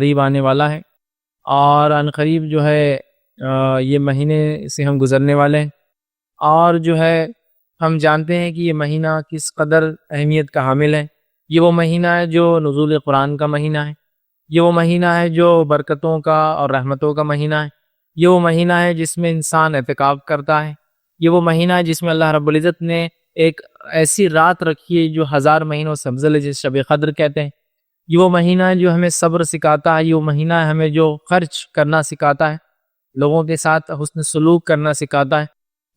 قریب آنے والا ہے، اور ان قریب جو ہے یہ مہینے سے ہم گزرنے والے ہیں، اور جو ہے ہم جانتے ہیں کہ یہ مہینہ کس قدر اہمیت کا حامل ہے۔ یہ وہ مہینہ ہے جو نزول قرآن کا مہینہ ہے، یہ وہ مہینہ ہے جو برکتوں کا اور رحمتوں کا مہینہ ہے، یہ وہ مہینہ ہے جس میں انسان اعتکاف کرتا ہے، یہ وہ مہینہ ہے جس میں اللہ رب العزت نے ایک ایسی رات رکھی ہے جو 1000 مہینوں سے افضل ہے، جس شب قدر کہتے ہیں۔ یہ وہ مہینہ ہے جو ہمیں صبر سکھاتا ہے، یہ وہ مہینہ ہے ہمیں جو خرچ کرنا سکھاتا ہے، لوگوں کے ساتھ حسن سلوک کرنا سکھاتا ہے۔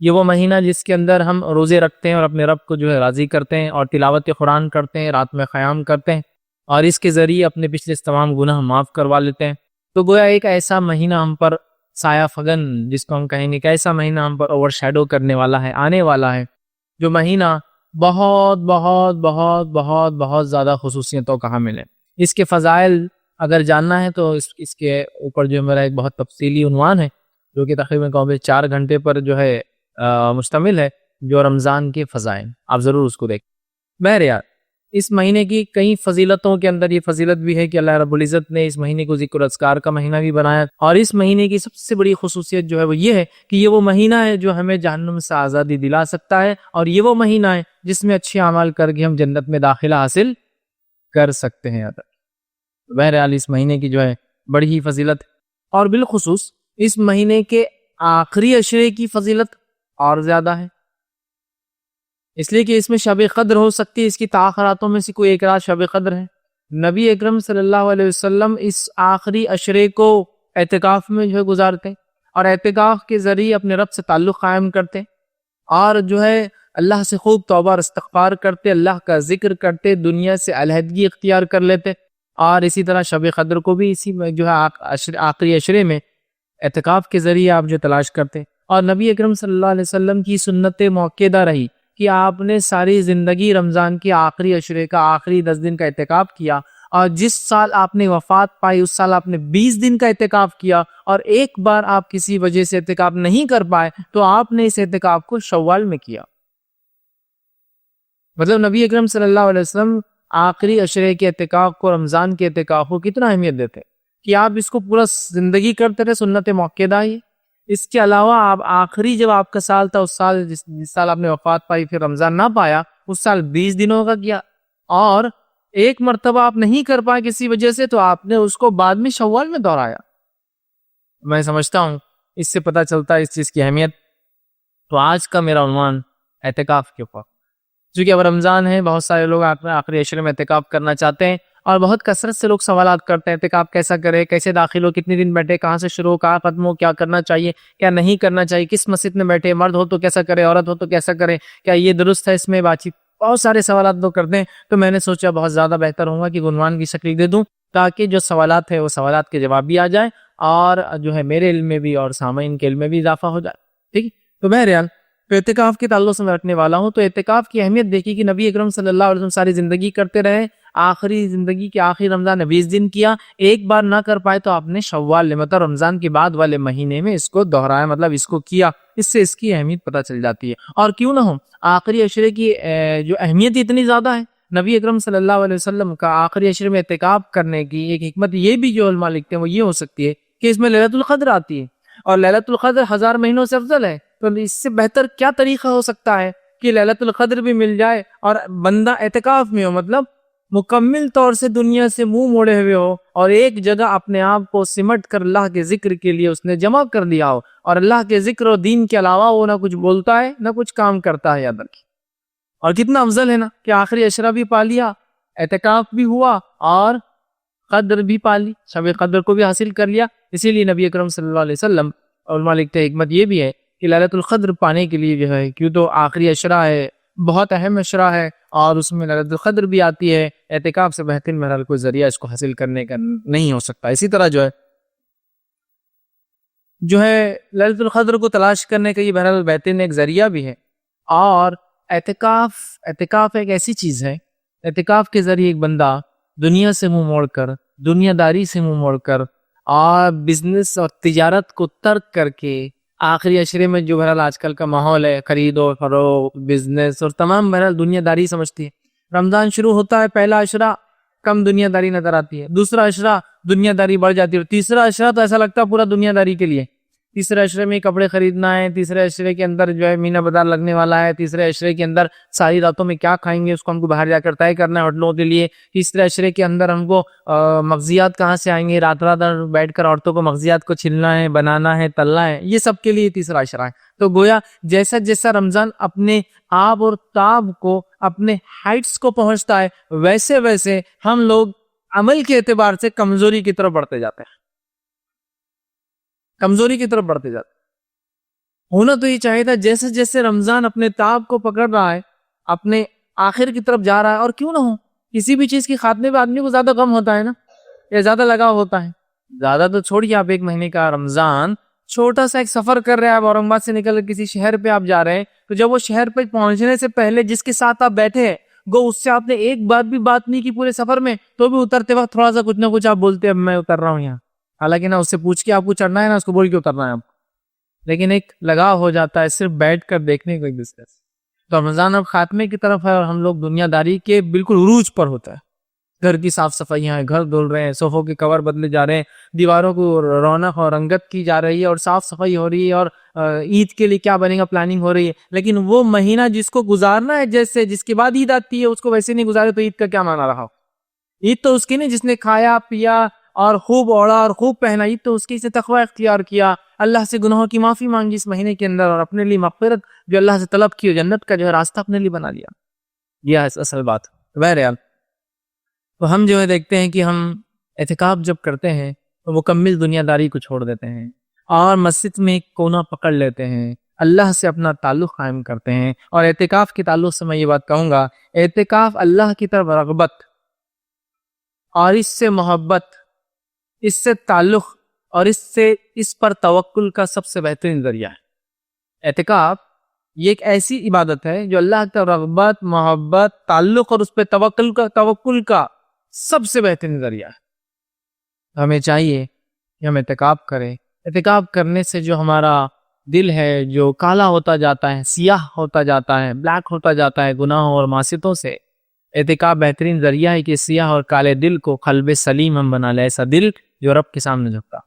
یہ وہ مہینہ جس کے اندر ہم روزے رکھتے ہیں اور اپنے رب کو جو ہے راضی کرتے ہیں، اور تلاوت قرآن کرتے ہیں، رات میں قیام کرتے ہیں، اور اس کے ذریعے اپنے پچھلے تمام گناہ معاف کروا لیتے ہیں۔ تو گویا ایک ایسا مہینہ ہم پر سایہ فگن، جس کو ہم کہیں گے کہ ایسا مہینہ ہم پر اوور شیڈو کرنے والا ہے، آنے والا ہے، جو مہینہ بہت بہت بہت بہت بہت زیادہ خصوصیتوں کا حامل ہے۔ اس کے فضائل اگر جاننا ہے تو اس کے اوپر جو میرا ایک بہت تفصیلی عنوان ہے، جو کہ تقریباً 4 گھنٹے پر جو ہے مشتمل ہے، جو رمضان کے فضائل، آپ ضرور اس کو دیکھیں۔ بہرحال اس مہینے کی کئی فضیلتوں کے اندر یہ فضیلت بھی ہے کہ اللہ رب العزت نے اس مہینے کو ذکر و اذکار کا مہینہ بھی بنایا، اور اس مہینے کی سب سے بڑی خصوصیت جو ہے وہ یہ ہے کہ یہ وہ مہینہ ہے جو ہمیں جہنم سے آزادی دلا سکتا ہے، اور یہ وہ مہینہ ہے جس میں اچھے اعمال کر کے ہم جنت میں داخلہ حاصل کر سکتے ہیں۔ بہرحال اس مہینے کی جو ہے بڑی ہی فضیلت، اور بالخصوص اس مہینے کے آخری عشرے کی فضیلت اور زیادہ ہے، اس لیے کہ اس میں شب قدر ہو سکتی ہے۔ اس کی تاخراتوں میں سے کوئی ایک رات شب قدر ہے۔ نبی اکرم صلی اللہ علیہ وسلم اس آخری عشرے کو اعتکاف میں جو ہے گزارتے ہیں، اور اعتکاف کے ذریعے اپنے رب سے تعلق قائم کرتے ہیں، اور جو ہے اللہ سے خوب توبہ اور استغفار کرتے، اللہ کا ذکر کرتے، دنیا سے علیحدگی اختیار کر لیتے، اور اسی طرح شب قدر کو بھی اسی میں جو ہے آخری عشرے میں اعتکاف کے ذریعے آپ جو تلاش کرتے۔ اور نبی اکرم صلی اللہ علیہ وسلم کی سنت موقدہ رہی کہ آپ نے ساری زندگی رمضان کے آخری عشرے کا آخری 10 دن کا اعتکاف کیا، اور جس سال آپ نے وفات پائی اس سال آپ نے 20 دن کا اعتکاف کیا، اور ایک بار آپ کسی وجہ سے اعتکاف نہیں کر پائے تو آپ نے اس اعتکاف کو شوال میں کیا۔ مطلب نبی اکرم صلی اللہ علیہ وسلم آخری عشرے کے اعتکاف کو، رمضان کے اعتکاف کو کتنا اہمیت دیتے کہ آپ اس کو پورا زندگی کرتے رہے، سنت موقدہ ہی۔ اس کے علاوہ آپ آخری جب آپ کا سال تھا، اس سال جس سال آپ نے وفات پائی، پھر رمضان نہ پایا، اس سال 20 دنوں کا کیا، اور ایک مرتبہ آپ نہیں کر پائے کسی وجہ سے تو آپ نے اس کو بعد میں شوال میں دہرایا۔ میں سمجھتا ہوں اس سے پتہ چلتا ہے اس چیز کی اہمیت۔ تو آج کا میرا عنوان اعتکاف کے اوپر، چونکہ اب رمضان ہے، بہت سارے لوگ آخری عشرے میں اعتکاف کرنا چاہتے ہیں، اور بہت کثرت سے لوگ سوالات کرتے ہیں اعتکاف کیسا کرے، کیسے داخل ہو، کتنے دن بیٹھے، کہاں سے شروع ہو، کہاں ختم ہو، کیا کرنا چاہیے، کیا نہیں کرنا چاہیے، کس مسجد میں بیٹھے، مرد ہو تو کیسا کرے، عورت ہو تو کیسا کرے، کیا یہ درست ہے، اس میں بات چیت، بہت سارے سوالات لوگ کرتے ہیں۔ تو میں نے سوچا بہت زیادہ بہتر ہوگا کہ عنوان کی شکل دے دوں، تاکہ جو سوالات ہیں وہ سوالات کے جواب بھی آ جائیں، اور جو ہے میرے علم میں بھی اور سامعین کے علم میں بھی اضافہ ہو جائے۔ ٹھیک، تو بہرحال اعتکاف کے تعلق سے میں رکھنے والا ہوں۔ تو اعتکاف کی اہمیت دیکھی کہ نبی اکرم صلی اللہ علیہ وسلم ساری زندگی کرتے رہے، آخری زندگی کے آخری رمضان 20 دن کیا، ایک بار نہ کر پائے تو آپ نے شوال مطلب رمضان کے بعد والے مہینے میں اس کو دہرایا، مطلب اس کو کیا۔ اس سے اس کی اہمیت پتہ چل جاتی ہے۔ اور کیوں نہ ہو، آخری عشرے کی جو اہمیت اتنی زیادہ ہے، نبی اکرم صلی اللہ علیہ وسلم کا آخری عشرے میں اعتکاف کرنے کی ایک حکمت یہ بھی جو علماء لکھتے ہیں وہ یہ ہو سکتی ہے کہ اس میں لیلۃ القدر آتی ہے، اور لیلۃ القدر 1000 مہینوں سے افضل ہے۔ تو اس سے بہتر کیا طریقہ ہو سکتا ہے کہ لیلۃ القدر بھی مل جائے اور بندہ اعتکاف میں ہو، مطلب مکمل طور سے دنیا سے منہ موڑے ہوئے ہو، اور ایک جگہ اپنے آپ کو سمٹ کر اللہ کے ذکر کے لیے اس نے جمع کر لیا ہو، اور اللہ کے ذکر و دین کے علاوہ وہ نہ کچھ بولتا ہے نہ کچھ کام کرتا ہے۔ یاد رکھیں، اور کتنا افضل ہے نا کہ آخری عشرہ بھی پا لیا، اعتکاف بھی ہوا، اور قدر بھی پا لی، شب قدر کو بھی حاصل کر لیا۔ اسی لیے نبی اکرم صلی اللہ علیہ وسلم، علماء لکھتے ہیں حکمت یہ بھی ہے کہ لیلۃ القدر پانے کے لیے جو ہے، کیوں تو آخری عشرہ ہے، بہت اہم عشرہ ہے، اور اس میں لیلۃ القدر بھی آتی ہے، اعتکاف سے بہترین بہرحال کوئی ذریعہ اس کو حاصل کرنے کا نہیں ہو سکتا۔ اسی طرح جو ہے لیلۃ القدر کو تلاش کرنے کا یہ بہرحال بہترین ایک ذریعہ بھی ہے۔ اور اعتکاف ایک ایسی چیز ہے، اعتکاف کے ذریعے ایک بندہ دنیا سے منہ موڑ کر، دنیا داری سے منہ موڑ کر، اور بزنس اور تجارت کو ترک کر کے، آخری عشرے میں جو بہرحال آج کل کا ماحول ہے، خرید و فروخت، بزنس اور تمام بہرحال دنیا داری سمجھتی ہے۔ رمضان شروع ہوتا ہے، پہلا عشرہ کم دنیا داری نظر آتی ہے، دوسرا عشرہ دنیا داری بڑھ جاتی ہے. تیسرا اشرہ تو ایسا لگتا ہے پورا دنیا داری کے لیے. تیسرے اشرے میں کپڑے خریدنا ہے, تیسرے اشرے کے اندر جو ہے مینا بازار لگنے والا ہے, تیسرے اشرے کے اندر ساری راتوں میں کیا کھائیں گے اس کو ہم کو باہر جا کر طے کرنا ہے ہوٹلوں کے لیے. تیسرے اشرے کے اندر ہم کو مغزیات کہاں سے آئیں گے, رات رات بیٹھ کر عورتوں کو مغزیات کو چھلنا ہے, بنانا ہے, تلنا ہے. یہ سب کے لیے تیسرا اشرہ ہے. تو گویا جیسا جیسا رمضان اپنے آب اور تاب کو, اپنے ہائٹس کو پہنچتا ہے, ویسے ویسے ہم لوگ عمل کے اعتبار سے کمزوری کی طرف بڑھتے جاتے ہیں, کمزوری کی طرف بڑھتے جاتے ہیں. ہونا تو یہ چاہیے تھا جیسے جیسے رمضان اپنے تاب کو پکڑ رہا ہے, اپنے آخر کی طرف جا رہا ہے, اور کیوں نہ ہو کسی بھی چیز کی خاتمے پہ آدمی کو زیادہ غم ہوتا ہے نا, یا زیادہ لگاؤ ہوتا ہے. زیادہ تو چھوڑیے, آپ ایک مہینے کا رمضان چھوٹا سا ایک سفر کر رہے ہیں, آپ اورنگ آباد سے نکل کر کسی شہر پہ آپ جا رہے ہیں, تو جب وہ شہر پہ پہنچنے سے پہلے جس کے ساتھ آپ بیٹھے ہیں گو اس سے آپ نے ایک بات بھی بات نہیں کی پورے سفر میں, تو بھی اترتے وقت تھوڑا سا کچھ نہ کچھ آپ بولتے ہیں, اب میں اتر رہا ہوں یہاں, حالانکہ نہ اس سے پوچھ کے آپ کو چڑھنا ہے, نہ اس کو بول کے اترنا ہے آپ, لیکن ایک لگاؤ ہو جاتا ہے صرف بیٹھ کر دیکھنے کو ایک دوسرے سے. تو رمضان اب خاتمے کی طرف ہے اور ہم لوگ دنیا داری کے بالکل عروج پر ہوتا ہے. گھر کی صاف صفائیاں ہیں, گھر دھل رہے ہیں, صوفوں کے کور بدلے جا رہے ہیں, دیواروں کو رونق اور رنگت کی جا رہی ہے, اور صاف صفائی ہو رہی ہے, اور عید کے لیے کیا بنے گا پلاننگ ہو رہی ہے. لیکن وہ مہینہ جس کو گزارنا ہے, جیسے جس کے بعد عید آتی ہے اس کو ویسے نہیں گزارے, تو عید کا کیا معنی رہا؟ عید تو اس کی نہیں جس نے کھایا پیا اور خوب اوڑا اور خوب پہنا, عید تو اس کی سے تقوی اختیار کیا, اللہ سے گناہوں کی معافی مانگی اس مہینے کے اندر, اور اپنے لیے مغفرت جو اللہ سے طلب کی, جنت کا جو ہے راستہ اپنے لیے بنا لیا. یہ اصل بات. بہرحال تو ہم جو ہے دیکھتے ہیں کہ ہم اعتکاف جب کرتے ہیں تو مکمل دنیا داری کو چھوڑ دیتے ہیں, اور مسجد میں ایک کونا پکڑ لیتے ہیں, اللہ سے اپنا تعلق قائم کرتے ہیں. اور اعتکاف کے تعلق سے میں یہ بات کہوں گا, اعتکاف اللہ کی طرف رغبت اور اس سے محبت, اس سے تعلق اور اس پر توکل کا سب سے بہترین ذریعہ ہے. اعتکاف یہ ایک ایسی عبادت ہے جو اللہ کی رغبت, محبت, تعلق اور اس پہ توکل کا سب سے بہترین ذریعہ ہے. ہمیں چاہیے کہ ہم اعتکاف کریں. اعتکاف کرنے سے جو ہمارا دل ہے جو کالا ہوتا جاتا ہے, سیاہ ہوتا جاتا ہے, بلیک ہوتا جاتا ہے گناہوں اور معصیتوں سے, اعتکاف بہترین ذریعہ ہے کہ سیاہ اور کالے دل کو قلب سلیم ہم بنا لیں, ایسا دل جو رب کے سامنے جھکتا.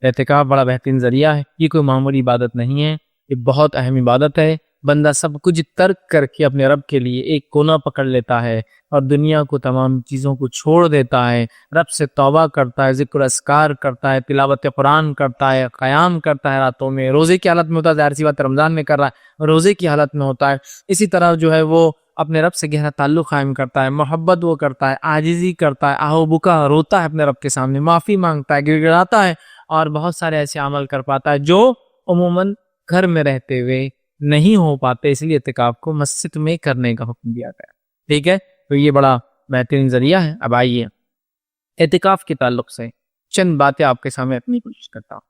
اعتکاف بڑا بہترین ذریعہ ہے. یہ کوئی معمولی عبادت نہیں ہے, یہ بہت اہم عبادت ہے. بندہ سب کچھ ترک کر کے اپنے رب کے لیے ایک کونا پکڑ لیتا ہے, اور دنیا کو تمام چیزوں کو چھوڑ دیتا ہے, رب سے توبہ کرتا ہے, ذکر اذکار کرتا ہے, تلاوت قرآن کرتا ہے, قیام کرتا ہے راتوں میں, روزے کی حالت میں ہوتا ہے, ظاہر سی بات رمضان میں کر رہا ہے, روزے کی حالت میں ہوتا ہے. اسی طرح جو ہے وہ اپنے رب سے گہرا تعلق قائم کرتا ہے, محبت وہ کرتا ہے, عاجزی کرتا ہے, آہو بکا روتا ہے اپنے رب کے سامنے, معافی مانگتا ہے, گڑ گڑاتا ہے, اور بہت سارے ایسے عمل کر پاتا ہے جو عموماً گھر میں رہتے ہوئے نہیں ہو پاتے. اس لیے اعتکاف کو مسجد میں کرنے کا حکم دیا گیا. ٹھیک ہے, تو یہ بڑا بہترین ذریعہ ہے. اب آئیے اعتکاف کے تعلق سے چند باتیں آپ کے سامنے اپنی کوشش کرتا ہوں.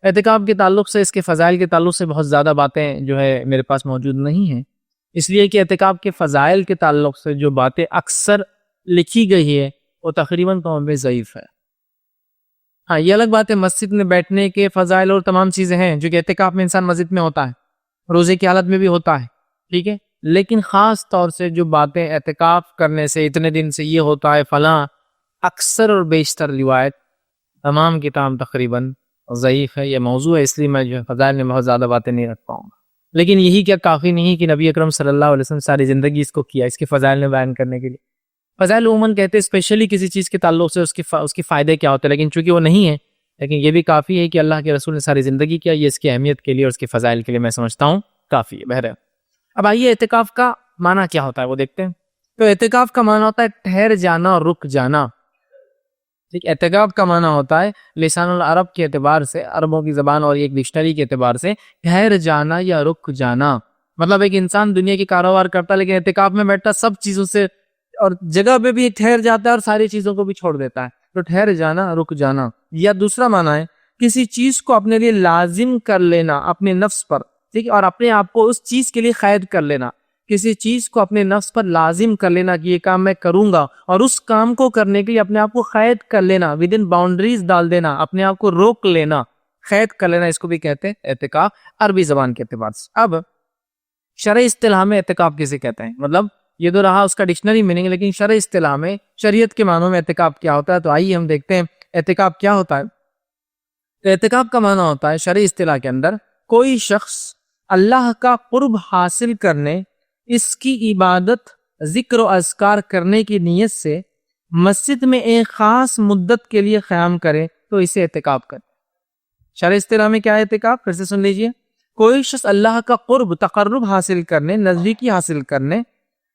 اعتکاف کے تعلق سے, اس کے فضائل کے تعلق سے بہت زیادہ باتیں جو ہے میرے پاس موجود نہیں ہیں, اس لیے کہ اعتکاف کے فضائل کے تعلق سے جو باتیں اکثر لکھی گئی ہے وہ تقریباً قوم میں ضعیف ہے. ہاں, یہ الگ بات ہے مسجد میں بیٹھنے کے فضائل اور تمام چیزیں ہیں جو کہ اعتکاف میں انسان مسجد میں ہوتا ہے, روزے کی حالت میں بھی ہوتا ہے. ٹھیک ہے, لیکن خاص طور سے جو باتیں اعتکاف کرنے سے اتنے دن سے یہ ہوتا ہے فلاں, اکثر اور بیشتر روایت تمام کتاب تقریباً ضعیف ہے. یہ موضوع ہے, اس لیے میں جو فضائل میں بہت زیادہ باتیں نہیں رکھ پاؤں گا. لیکن یہی کیا کافی نہیں کہ نبی اکرم صلی اللہ علیہ وسلم ساری زندگی اس کو کیا, اس کے فضائل میں بیان کرنے کے لیے. فضائل عموماً کہتے ہیں اسپیشلی کسی چیز کے تعلق سے اس کے فائدے کیا ہوتے ہیں, لیکن چونکہ وہ نہیں ہے, لیکن یہ بھی کافی ہے کہ اللہ کے رسول نے ساری زندگی کیا, یہ اس کی اہمیت کے لیے اور اس کے فضائل کے لیے میں سمجھتا ہوں کافی ہے. بہرحال اب آئیے اعتکاف کا معنی کیا ہوتا ہے وہ دیکھتے ہیں. تو اعتکاف کا معنی ہوتا ہے ٹھہر جانا اور رک جانا. ٹھیک, اعتکاف کا معنی ہوتا ہے لسان العرب کے اعتبار سے, عربوں کی زبان اور ایک ڈکشنری کے اعتبار سے ٹھہر جانا یا رک جانا. مطلب ایک انسان دنیا کی کاروبار کرتا ہے لیکن اعتکاف میں بیٹھتا سب چیزوں سے اور جگہ پہ بھی ٹھہر جاتا ہے اور ساری چیزوں کو بھی چھوڑ دیتا ہے. تو ٹھہر جانا, رک جانا. یا دوسرا معنی ہے کسی چیز کو اپنے لیے لازم کر لینا اپنے نفس پر, ٹھیک, اور اپنے آپ کو اس چیز کے لیے قید کر لینا. کسی چیز کو اپنے نفس پر لازم کر لینا کہ یہ کام میں کروں گا, اور اس کام کو کرنے کے لیے اپنے آپ کو قید کر لینا, ود ان باؤنڈریز ڈال دینا, اپنے آپ کو روک لینا, قید کر لینا, اس کو بھی کہتے ہیں اعتکاف عربی زبان کے اعتبار سے. اب شرعی اصطلاح میں اعتکاف کسے کہتے ہیں, مطلب یہ تو رہا اس کا ڈکشنری میننگ، لیکن شرعی اصطلاح میں، شریعت کے معنوں میں اعتکاف کیا ہوتا ہے؟ تو آئیے ہم دیکھتے ہیں اعتکاف کیا ہوتا ہے۔ تو اعتکاف کا معنی ہوتا ہے شرعی اصطلاح کے اندر کوئی شخص اللہ کا قرب حاصل کرنے، اس کی عبادت، ذکر و اذکار کرنے کی نیت سے مسجد میں ایک خاص مدت کے لیے قیام کرے تو اسے اعتکاف کرے۔ شرعی اصطلاح میں کیا ہے اعتکاف؟ پھر سے سن لیجئے، کوئی شخص اللہ کا قرب، تقرب حاصل کرنے، نزدیکی حاصل کرنے،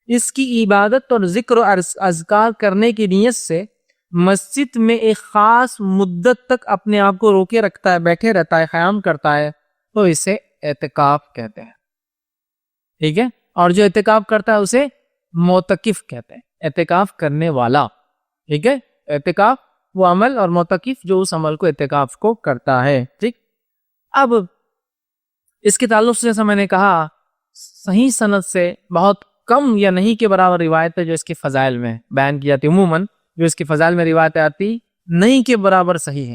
اس کی عبادت اور ذکر و اذکار کرنے کی نیت سے مسجد میں ایک خاص مدت تک اپنے آپ کو روکے رکھتا ہے، بیٹھے رہتا ہے، قیام کرتا ہے، تو اسے اعتکاف کہتے ہیں۔ ٹھیک ہے؟ اور جو اعتکاف کرتا ہے اسے معتکف کہتے ہیں، اعتکاف کرنے والا۔ ٹھیک ہے؟ اعتکاف وہ عمل، اور معتکف جو اس عمل کو، اعتکاف کو کرتا ہے۔ ٹھیک، اب اس کے تعلق سے جیسا میں نے کہا، صحیح سند سے بہت کم یا نہیں کے برابر روایت ہے جو اس کے فضائل میں بیان کی جاتی ہے۔ عموماً جو اس کے فضائل میں روایت آتی نہیں کے برابر صحیح ہے۔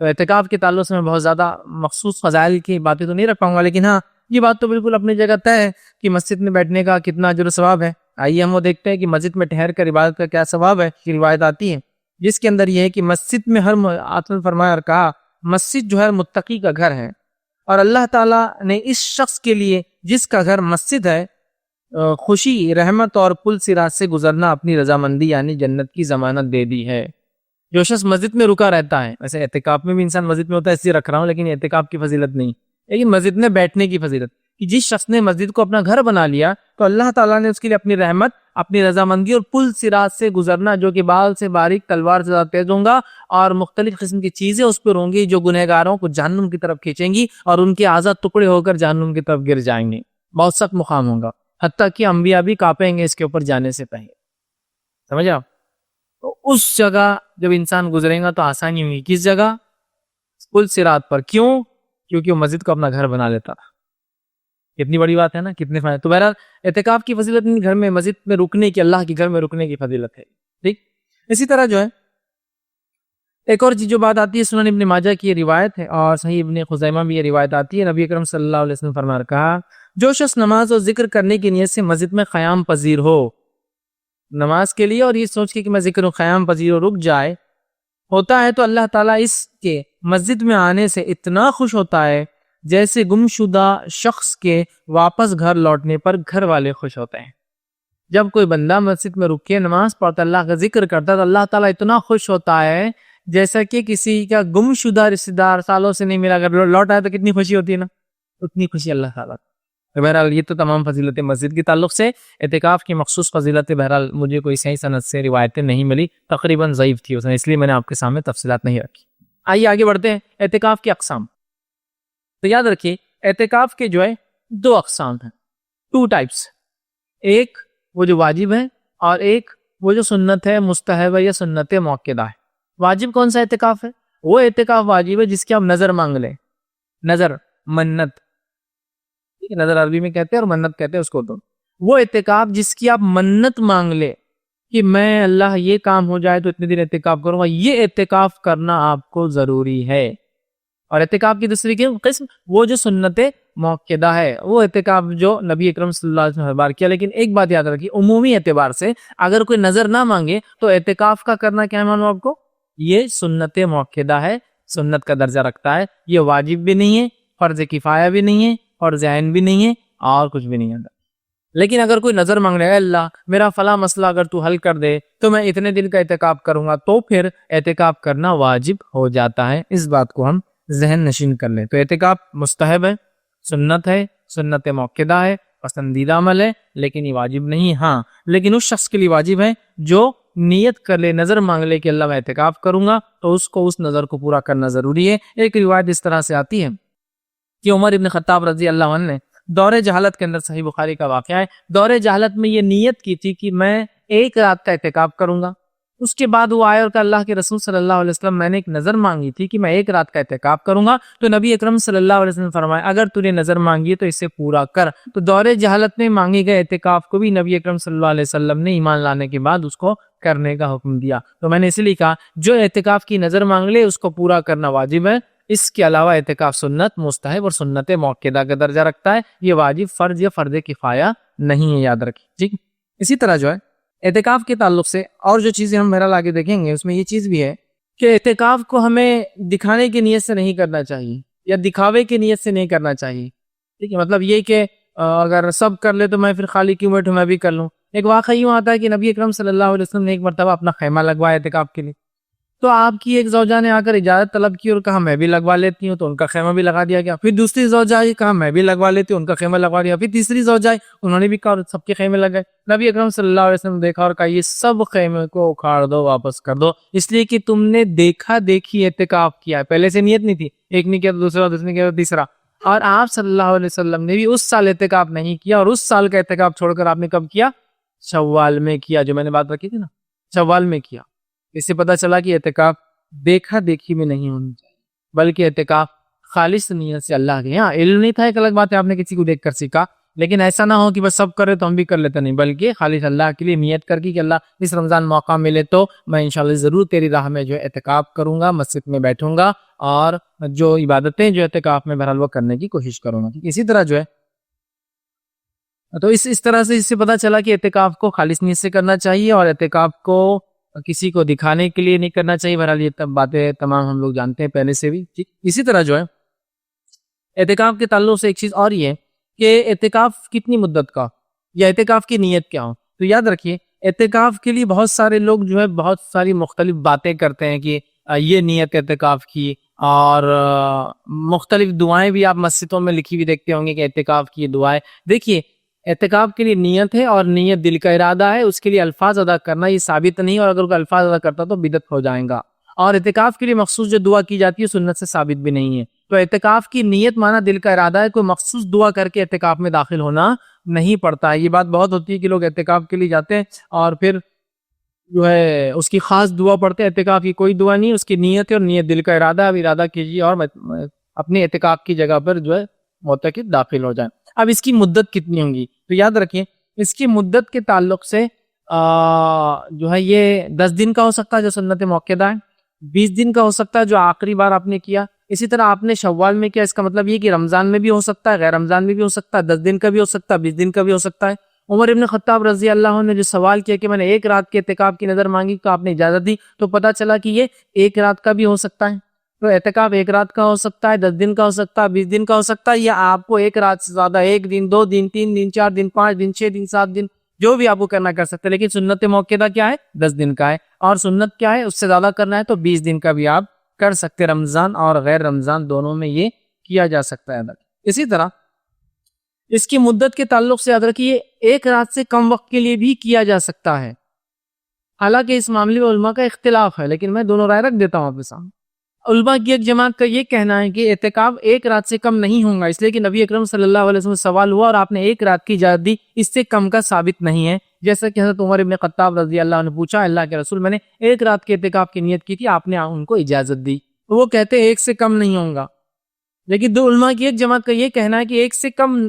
تو اعتکاف کے تعلق سے میں بہت زیادہ مخصوص فضائل کی باتیں تو نہیں رکھ پاؤں گا، لیکن ہاں یہ بات تو بالکل اپنی جگہ طے ہے کہ مسجد میں بیٹھنے کا کتنا اجر و ثواب ہے۔ آئیے ہم وہ دیکھتے ہیں کہ مسجد میں ٹھہر کر عبادت کا کیا ثواب ہے۔ کی روایت آتی ہے جس کے اندر یہ ہے کہ مسجد میں آپ نے فرمایا اور کہا، مسجد جو ہے متقی کا گھر ہے، اور اللہ تعالیٰ نے اس شخص کے لیے جس کا گھر مسجد ہے خوشی، رحمت اور پل صراط سے گزرنا، اپنی رضامندی یعنی جنت کی ضمانت دے دی ہے۔ جو شخص مسجد میں رکا رہتا ہے، ویسے اعتکاف میں بھی انسان مسجد میں ہوتا ہے، اس لیے رکھ رہا ہوں، لیکن اعتکاف کی فضیلت نہیں، لیکن مسجد میں بیٹھنے کی فضیلت، کہ جس شخص نے مسجد کو اپنا گھر بنا لیا تو اللہ تعالیٰ نے اس کے لیے اپنی رحمت، اپنی رضامندی اور پل صراط سے گزرنا، جو کہ بال سے باریک، تلوار سے زیادہ تیز ہوں گا، اور مختلف قسم کی چیزیں اس پر ہوں گی جو گنہگاروں کو جہنم کی طرف کھینچیں گی، اور ان کے اعضاء ٹکڑے ہو کر جہنم کی طرف گر جائیں گے۔ بہت سخت مقام ہوگا، حتیٰ کہ انبیاء بھی کانپیں گے اس کے اوپر جانے سے پہلے۔ سمجھا؟ تو اس جگہ جب انسان گزرے گا تو آسانی ہوگی۔ کس جگہ؟ پل صراط پر۔ کیوں؟ کیونکہ وہ مسجد کو اپنا گھر بنا لیتا تھا۔ کتنی بڑی بات ہے نا، کتنے فائدے۔ تو بہرحال اعتکاف کی فضیلت گھر میں، مسجد میں رکنے کی، اللہ کے گھر میں رکنے کی فضیلت ہے۔ ٹھیک، اسی طرح جو ہے ایک اور جو بات آتی ہے، سنن ابن ماجہ کی یہ روایت ہے، اور صحیح ابن خزیمہ بھی یہ روایت آتی ہے، نبی اکرم صلی اللہ علیہ وسلم فرمایا، کہا، جو شخص نماز اور ذکر کرنے کی نیت سے مسجد میں قیام پذیر ہو، نماز کے لیے اور یہ سوچ کے کہ میں ذکر و قیام پذیر ہو، رک جائے ہوتا ہے، تو اللہ تعالیٰ اس کے مسجد میں آنے سے اتنا خوش ہوتا ہے جیسے گمشدہ شخص کے واپس گھر لوٹنے پر گھر والے خوش ہوتے ہیں۔ جب کوئی بندہ مسجد میں رک کے نماز پڑھتا، اللہ کا ذکر کرتا، تو اللہ تعالیٰ اتنا خوش ہوتا ہے جیسا کہ کسی کا گمشدہ رشتہ دار سالوں سے نہیں ملا، اگر لوٹ آئے تو کتنی خوشی ہوتی ہے نا، اتنی خوشی اللہ تعالیٰ۔ بہرحال یہ تو تمام فضیلتیں مسجد کے تعلق سے۔ اعتکاف کی مخصوص فضیلتیں بہرحال مجھے کوئی صحیح سند سے روایتیں نہیں ملی، تقریباً ضعیف تھی اس لیے میں نے آپ کے سامنے تفصیلات نہیں رکھی۔ آئیے آگے بڑھتے ہیں۔ اعتکاف کی اقسام، تو یاد رکھیے اعتکاف کے جو ہے دو اقسام ہیں، 2 ٹائپس، ایک وہ جو واجب ہے، اور ایک وہ جو سنت ہے، مستحب ہے یا سنت موقدہ ہے۔ واجب کون سا اعتکاف ہے؟ وہ اعتکاف واجب ہے جس کی آپ نظر مانگ لیں، نظر، منت، نظر عربی میں کہتے ہیں اور منت کہتے ہیں اس کو۔ تو وہ اعتکاف جس کی آپ منت مانگ لے کہ میں اللہ یہ کام ہو جائے تو اتنے دن اعتکاف کروں گا، یہ اعتکاف کرنا آپ کو ضروری ہے۔ اور اعتکاف کی دوسری قسم وہ جو سنت موقدہ ہے، وہ اعتکاف جو نبی اکرم صلی اللہ علیہ وسلم نے بار کیا۔ لیکن ایک بات یاد رکھیے، عمومی اعتبار سے اگر کوئی نظر نہ مانگے تو اعتکاف کا کرنا کیا معلوم آپ کو؟ یہ سنت موقدہ ہے، سنت کا درجہ رکھتا ہے، یہ واجب بھی نہیں ہے، فرض کفایہ بھی نہیں ہے، اور عین بھی نہیں ہے، اور کچھ بھی نہیں ہے۔ لیکن اگر کوئی نظر مانگ رہا ہے، اللہ میرا فلاں مسئلہ اگر تو حل کر دے تو میں اتنے دن کا اعتکاف کروں گا، تو پھر اعتکاف کرنا واجب ہو جاتا ہے۔ اس بات کو ہم ذہن نشین کر لیں۔ تو اعتکاف مستحب ہے، سنت ہے، سنت موقدہ ہے، پسندیدہ عمل ہے، لیکن یہ واجب نہیں۔ ہاں لیکن اس شخص کے لیے واجب ہے جو نیت کر لے، نظر مانگ لے کہ اللہ میں اعتکاف کروں گا، تو اس کو اس نظر کو پورا کرنا ضروری ہے۔ ایک روایت اس طرح سے آتی ہے کہ عمر ابن خطاب رضی اللہ عنہ نے دور جہالت کے اندر، صحیح بخاری کا واقعہ ہے، دور جہالت میں یہ نیت کی تھی کہ میں 1 رات کا اعتکاف کروں گا۔ اس کے بعد وہ آئے اور کہا، اللہ کے رسول صلی اللہ علیہ وسلم میں نے ایک نظر مانگی تھی کہ میں 1 رات کا اعتکاف کروں گا، تو نبی اکرم صلی اللہ علیہ وسلم فرمایا، اگر تو نے نظر مانگی تو اسے پورا کر۔ تو دور جہالت میں مانگے گئے اعتکاف کو بھی نبی اکرم صلی اللہ علیہ وسلم نے ایمان لانے کے بعد اس کو کرنے کا حکم دیا۔ تو میں نے اس لیے کہا جو اعتکاف کی نظر مانگ لے اس کو پورا کرنا واجب ہے۔ اس کے علاوہ اعتکاف سنت، مستحب اور سنت موقدہ کا درجہ رکھتا ہے، یہ واجب، فرض یا فرض کفایہ نہیں ہے، یاد رکھیں۔ ٹھیک، اسی طرح جو ہے اعتکاف کے تعلق سے اور جو چیزیں ہم بہرحال آگے دیکھیں گے، اس میں یہ چیز بھی ہے کہ اعتکاف کو ہمیں دکھانے کی نیت سے نہیں کرنا چاہیے یا دکھاوے کی نیت سے نہیں کرنا چاہیے. ٹھیک ہے، مطلب یہ کہ اگر سب کر لے تو میں پھر خالی کیوں بیٹھوں، میں بھی کر لوں. ایک واقعہ یوں آتا ہے کہ نبی اکرم صلی اللہ علیہ وسلم نے ایک مرتبہ اپنا خیمہ لگوایا اعتکاف کے لیے. تو آپ کی ایک زوجہ نے آ کر اجازت طلب کی اور کہا میں بھی لگوا لیتی ہوں، تو ان کا خیمہ بھی لگا دیا گیا. پھر دوسری زوجہ آئی، کہا میں بھی لگوا لیتی ہوں، ان کا خیمہ لگوا دیا. پھر تیسری زوجہ آئی، انہوں نے بھی کہا، سب کے خیمے لگائے. نبی اکرم صلی اللہ علیہ وسلم نے دیکھا اور کہا یہ سب خیمے کو اکھاڑ دو، واپس کر دو، اس لیے کہ تم نے دیکھا دیکھی اعتکاف کیا، پہلے سے نیت نہیں تھی. ایک نے کیا تو دوسرا، دوسرے نے کیا تو تیسرا. اور آپ صلی اللہ علیہ وسلم نے بھی اس سال اعتکاف نہیں کیا، اور اس سال کا اعتکاف چھوڑ کر آپ نے کب کیا؟ شوال میں کیا، جو میں نے بات رکھی تھی نا، شوال میں کیا. اس سے پتہ چلا کہ اعتکاف دیکھا دیکھی میں نہیں ہونی چاہیے، بلکہ اعتکاف خالص نیت سے اللہ کے. ہاں علم نہیں تھا ایک الگ بات ہے، آپ نے کسی کو دیکھ کر سیکھا، لیکن ایسا نہ ہو کہ بس سب کرے تو ہم بھی کر لیتے، نہیں، بلکہ خالص اللہ کے لیے نیت کر کے کہ اللہ اس رمضان موقع ملے تو میں انشاءاللہ ضرور تیری راہ میں جو ہے اعتکاف کروں گا، مسجد میں بیٹھوں گا اور جو عبادتیں جو اعتکاف میں بہرحال وہ کرنے کی کوشش کروں گا. اسی طرح جو ہے تو اس طرح سے اس سے پتہ چلا کہ اعتکاف کو خالص نیت سے کرنا چاہیے اور اعتکاف کو کسی کو دکھانے کے لیے نہیں کرنا چاہیے. بہرحال یہ باتیں تمام ہم لوگ جانتے ہیں پہلے سے بھی. ٹھیک، اسی طرح جو ہے اعتکاف کے تعلق سے ایک چیز اور یہ ہے کہ اعتکاف کتنی مدت کا یا اعتکاف کی نیت کیا ہو. تو یاد رکھیے اعتکاف کے لیے بہت سارے لوگ جو ہے بہت ساری مختلف باتیں کرتے ہیں کہ یہ نیت اعتکاف کی، اور مختلف دعائیں بھی آپ مسجدوں میں لکھی ہوئی دیکھتے ہوں گے کہ اعتکاف کی دعائیں. دیکھیے اعتکاف کے لیے نیت ہے اور نیت دل کا ارادہ ہے، اس کے لیے الفاظ ادا کرنا یہ ثابت نہیں، اور اگر کوئی الفاظ ادا کرتا تو بدعت ہو جائے گا. اور اعتکاف کے لیے مخصوص جو دعا کی جاتی ہے سنت سے ثابت بھی نہیں ہے. تو اعتکاف کی نیت مانا دل کا ارادہ ہے، کوئی مخصوص دعا کر کے اعتکاف میں داخل ہونا نہیں پڑتا ہے. یہ بات بہت ہوتی ہے کہ لوگ اعتکاف کے لیے جاتے ہیں اور پھر جو ہے اس کی خاص دعا پڑھتے ہیں. اعتکاف کی کوئی دعا نہیں، اس کی نیت ہے اور نیت دل کا ارادہ ہے. اب ارادہ کیجیے اور اپنے اعتکاف کی جگہ پر جو ہے معتکف داخل ہو جائیں. اب اس کی مدت کتنی ہوں گی تو یاد رکھیں اس کی مدت کے تعلق سے جو ہے یہ 10 دن کا ہو سکتا ہے جو سنت موقعہ ہے، 20 دن کا ہو سکتا ہے جو آخری بار آپ نے کیا. اسی طرح آپ نے شوال میں کیا، اس کا مطلب یہ کہ رمضان میں بھی ہو سکتا ہے، غیر رمضان میں بھی ہو سکتا ہے، 10 دن کا بھی ہو سکتا ہے، 20 دن کا بھی ہو سکتا ہے. عمر ابن خطاب رضی اللہ عنہ نے جو سوال کیا کہ میں نے ایک رات کے اعتکاف کی نظر مانگی تو آپ نے اجازت دی، تو پتہ چلا کہ یہ ایک رات کا بھی ہو سکتا ہے. تو اعتکاف ایک رات کا ہو سکتا ہے، 10 دن کا ہو سکتا ہے، 20 دن کا ہو سکتا ہے، یا آپ کو ایک رات سے زیادہ 1 دن، 2 دن، 3 دن، 4 دن، 5 دن، 6 دن، 7 دن، جو بھی آپ کو کرنا کر سکتے ہیں. لیکن سنت موقعہ کیا ہے؟ 10 دن کا ہے. اور سنت کیا ہے؟ اس سے زیادہ کرنا ہے تو 20 دن کا بھی آپ کر سکتے. رمضان اور غیر رمضان دونوں میں یہ کیا جا سکتا ہے. اسی طرح اس کی مدت کے تعلق سے یاد رکھیے ایک رات سے کم وقت کے لیے بھی کیا جا سکتا ہے. حالانکہ اس معاملے میں علماء کا اختلاف ہے، لیکن میں دونوں رائے رکھ دیتا ہوں آپ کے سامنے. علماء کی ایک جماعت کا یہ کہنا ہے کہ اعتکاف ایک رات سے کم نہیں ہوگا، اس لیے کہ نبی اکرم صلی اللہ علیہ وسلم سے سوال ہوا اور آپ نے ایک رات کی اجازت دی، اس سے کم کا ثابت نہیں ہے. جیسا کہ حضرت عمر ابن خطاب رضی اللہ عنہ نے پوچھا اللہ کے رسول میں نے ایک رات کے اعتکاف کی نیت کی تھی، آپ نے ان کو اجازت دی. وہ کہتے ہیں ایک سے کم نہیں ہوگا. لیکن دو علماء کی ایک جماعت کا یہ کہنا ہے کہ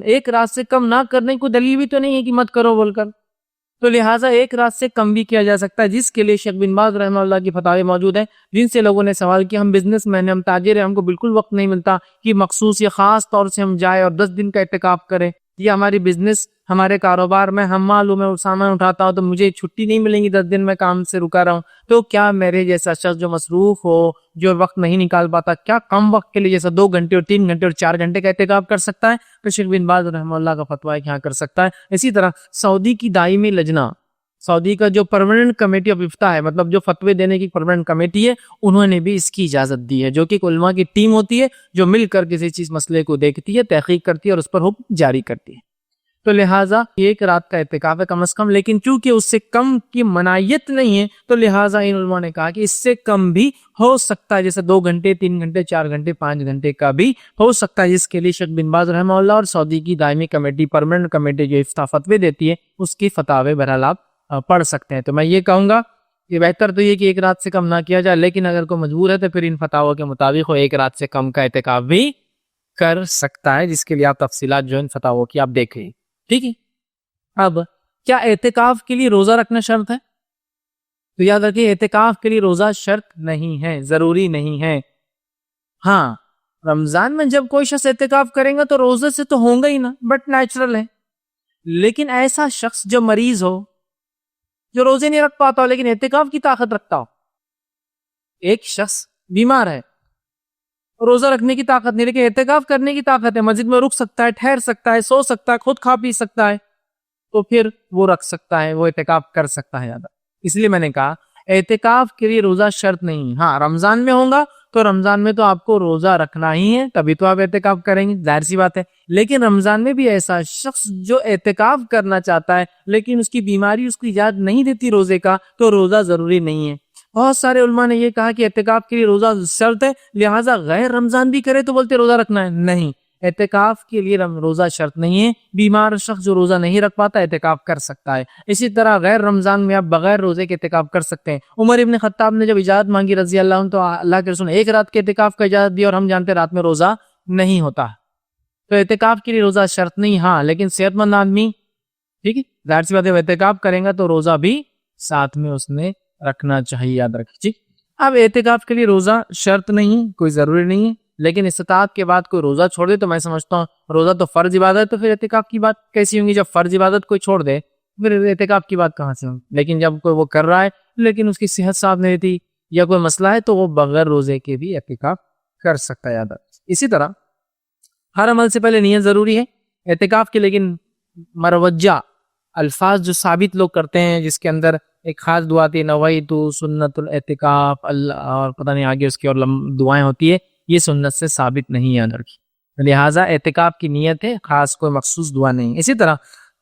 ایک رات سے کم نہ کرنے کو دلیل بھی تو نہیں ہے کہ مت کرو بول کر، تو لہٰذا ایک رات سے کم بھی کیا جا سکتا ہے، جس کے لیے شیخ بن باز رحمہ اللہ کی فتاوی موجود ہیں، جن سے لوگوں نے سوال کیا ہم بزنس مین ہیں، ہم تاجر ہیں، ہم کو بالکل وقت نہیں ملتا کہ مخصوص یا خاص طور سے ہم جائیں اور 10 دن کا اعتکاف کریں. یہ ہماری بزنس، ہمارے کاروبار میں ہم معلوم ہے سامان اٹھاتا ہوں تو مجھے چھٹی نہیں ملیں گی، 10 دن میں کام سے رکا رہا ہوں. تو کیا میرے جیسا شخص جو مصروف ہو، جو وقت نہیں نکال پاتا، کیا کم وقت کے لیے جیسا 2 گھنٹے اور 3 گھنٹے اور 4 گھنٹے کا اعتکاف کر سکتا ہے؟ تو شیخ بن باز رحمہ اللہ کا فتویٰ ہے کہ ہاں کر سکتا ہے. اسی طرح سعودی کی دائمی لجنہ، سعودی کا جو پرماننٹ کمیٹی آف افتاء ہے، مطلب جو فتوے دینے کی پرماننٹ کمیٹی ہے، انہوں نے بھی اس کی اجازت دی ہے، جو کہ علماء کی ٹیم ہوتی ہے جو مل کر کسی چیز مسئلے کو دیکھتی ہے، تحقیق کرتی ہے اور اس پر حکم جاری کرتی ہے. تو لہٰذا ایک رات کا اعتکاف ہے کم از کم، لیکن چونکہ اس سے کم کی منایت نہیں ہے تو لہٰذا ان علماء نے کہا کہ اس سے کم بھی ہو سکتا ہے، جیسے 2 گھنٹے، 3 گھنٹے، 4 گھنٹے، 5 گھنٹے کا بھی ہو سکتا ہے، جس کے لیے شیخ بن باز رحمہ اللہ اور سعودی کی دائمی کمیٹی، پرماننٹ کمیٹی جو افتاء فتوے دیتی ہے، اس کی فتاوی بہرحال آپ پڑھ سکتے ہیں. تو میں یہ کہوں گا کہ بہتر تو یہ کہ ایک رات سے کم نہ کیا جائے، لیکن اگر کوئی مجبور ہے تو پھر ان فتاووں کے مطابق وہ ایک رات سے کم کا اعتکاف بھی کر سکتا ہے، جس کے لیے آپ تفصیلات جو ان فتاووں کی آپ دیکھیں. ٹھیک ہے. اب کیا اعتکاف کے لیے روزہ رکھنا شرط ہے؟ تو یاد رکھیے اعتکاف کے لیے روزہ شرط نہیں ہے، ضروری نہیں ہے. ہاں رمضان میں جب کوئی شخص اعتکاف کرے گا تو روزے سے تو ہوں گا ہی نا، بٹ نیچرل ہے. لیکن ایسا شخص جو مریض ہو جو روزے نہیں رکھ پاتا ہو لیکن اعتکاف کی طاقت رکھتا ہو. ایک شخص بیمار ہے, روزہ رکھنے کی طاقت نہیں لیکن اعتکاف کرنے کی طاقت ہے, مسجد میں رک سکتا ہے, ٹھہر سکتا ہے, سو سکتا ہے, خود کھا پی سکتا ہے, تو پھر وہ رکھ سکتا ہے, وہ اعتکاف کر سکتا ہے زیادہ. اس لیے میں نے کہا اعتکاف کے لیے روزہ شرط نہیں. ہاں رمضان میں ہوگا تو رمضان میں تو آپ کو روزہ رکھنا ہی ہے, تبھی تو آپ اعتکاف کریں گے, ظاہر سی بات ہے. لیکن رمضان میں بھی ایسا شخص جو اعتکاف کرنا چاہتا ہے لیکن اس کی بیماری اس کو اجازت نہیں دیتی روزے کا, تو روزہ ضروری نہیں ہے. بہت سارے علماء نے یہ کہا کہ اعتکاف کے لیے روزہ شرط ہے, لہٰذا غیر رمضان بھی کرے تو بولتے روزہ رکھنا ہے. نہیں, اعتکاف کے لیے روزہ شرط نہیں ہے. بیمار شخص جو روزہ نہیں رکھ پاتا اعتکاف کر سکتا ہے. اسی طرح غیر رمضان میں آپ بغیر روزے کے اعتکاف کر سکتے ہیں. عمر ابن خطاب نے جب اجازت مانگی رضی اللہ عنہ تو اللہ کے رسول نے ایک رات کے اعتکاف کا اجازت دی, اور ہم جانتے ہیں رات میں روزہ نہیں ہوتا. تو اعتکاف کے لیے روزہ شرط نہیں. ہاں لیکن صحت مند آدمی, ٹھیک ہے, ظاہر سی بات ہے, اعتکاف کریں گا تو روزہ بھی ساتھ میں اس نے رکھنا چاہیے, یاد رکھیے. اب اعتکاف کے لیے روزہ شرط نہیں, کوئی ضروری نہیں ہے, لیکن استطاعت کے بعد کوئی روزہ چھوڑ دے تو میں سمجھتا ہوں روزہ تو فرض عبادت ہے, تو پھر اعتکاف کی بات کیسی ہوں گی؟ جب فرض عبادت کوئی چھوڑ دے پھر اعتکاف کی بات کہاں سے ہوگی؟ لیکن جب کوئی وہ کر رہا ہے لیکن اس کی صحت صاف نہیں رہتی یا کوئی مسئلہ ہے تو وہ بغیر روزے کے بھی اعتکاف کر سکتا ہے, یاد رکھیے. اسی طرح ہر عمل سے پہلے نیت ضروری ہے اعتکاف کی, لیکن مروجہ الفاظ جو ثابت لوگ کرتے ہیں جس کے اندر ایک خاص دعا آتی ہے نویت سنت الاعتکاف اللہ, اور پتہ نہیں آگے اس کی اور دعائیں ہوتی ہے, یہ سنت سے ثابت نہیں ہے اندر کی, لہٰذا اعتکاف کی نیت ہے, خاص کوئی مخصوص دعا نہیں. اسی طرح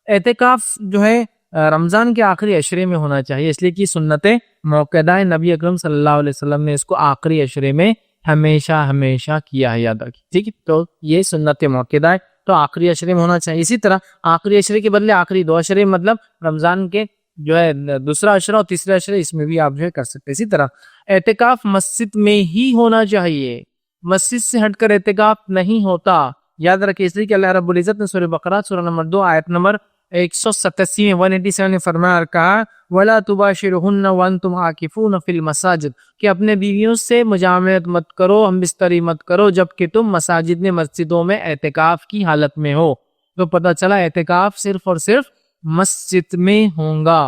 اعتکاف جو ہے رمضان کے آخری عشرے میں ہونا چاہیے, اس لیے کہ سنت موقعہ ہے, نبی اکرم صلی اللہ علیہ وسلم نے اس کو آخری عشرے میں ہمیشہ کیا ہے, یاد رکھیے, ٹھیک ہے. تو یہ سنت موقعہ ہے, تو آخری عشرے میں ہونا چاہیے. اسی طرح آخری عشرے کے بدلے آخری 2 عشرے, مطلب رمضان کے جو ہے دوسرا عشرہ اور تیسرا عشرہ, اس میں بھی آپ جو ہے کر سکتے ہیں. اسی طرح اعتکاف مسجد میں ہی ہونا چاہیے, مسجد سے ہٹ کر اعتکاف نہیں ہوتا, یاد رکھیں. اس لیے کہ اللہ رب العزت نے سورہ بقرہ سورہ نمبر 2 آیت نمبر 187 میں 187 نے فرمایا اور کہا وَلَا تُبَاشِرُهُنَّ وَأَنْتُمْ عَاكِفُونَ فِي الْمَسَاجِدِ, کہ اپنے بیویوں سے مجاملت مت کرو, ہم بستری مت کرو, جبکہ تم مساجد میں مسجدوں میں اعتکاف کی حالت میں ہو. تو پتہ چلا اعتکاف صرف اور صرف مسجد میں ہوگا,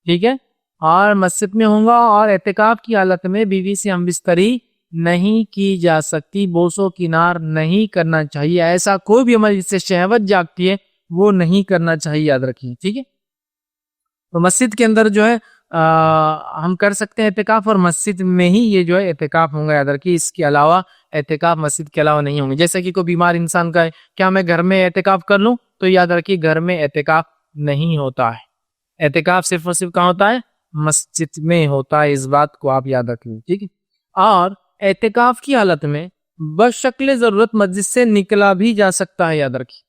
ٹھیک ہے, اور مسجد میں ہوگا, اور اعتکاف کی حالت میں بیوی سے ہم بستری نہیں کی جا سکتی, بوسو کنار نہیں کرنا چاہیے, ایسا کوئی بھی عمل جس سے شہوت جاگتی ہے وہ نہیں کرنا چاہیے, یاد رکھیے, ٹھیک ہے. تو مسجد کے اندر جو ہے ہم کر سکتے ہیں اعتکاف, اور مسجد میں ہی یہ جو ہے اعتکاف ہوں گا, یاد رکھیے. اس کے علاوہ اعتکاف مسجد کے علاوہ نہیں ہوں گے. جیسے کہ کوئی بیمار انسان کا ہے, کیا میں گھر میں اعتکاف کر لوں؟ تو یاد رکھیے گھر میں اعتکاف نہیں ہوتا ہے, اعتکاف صرف اور صرف کہاں ہوتا ہے؟ مسجد میں ہوتا ہے, اس بات کو آپ یاد رکھیں, ٹھیک ہے. اور اعتکاف کی حالت میں بشکل ضرورت مسجد سے نکلا بھی جا سکتا ہے, یاد رکھیے.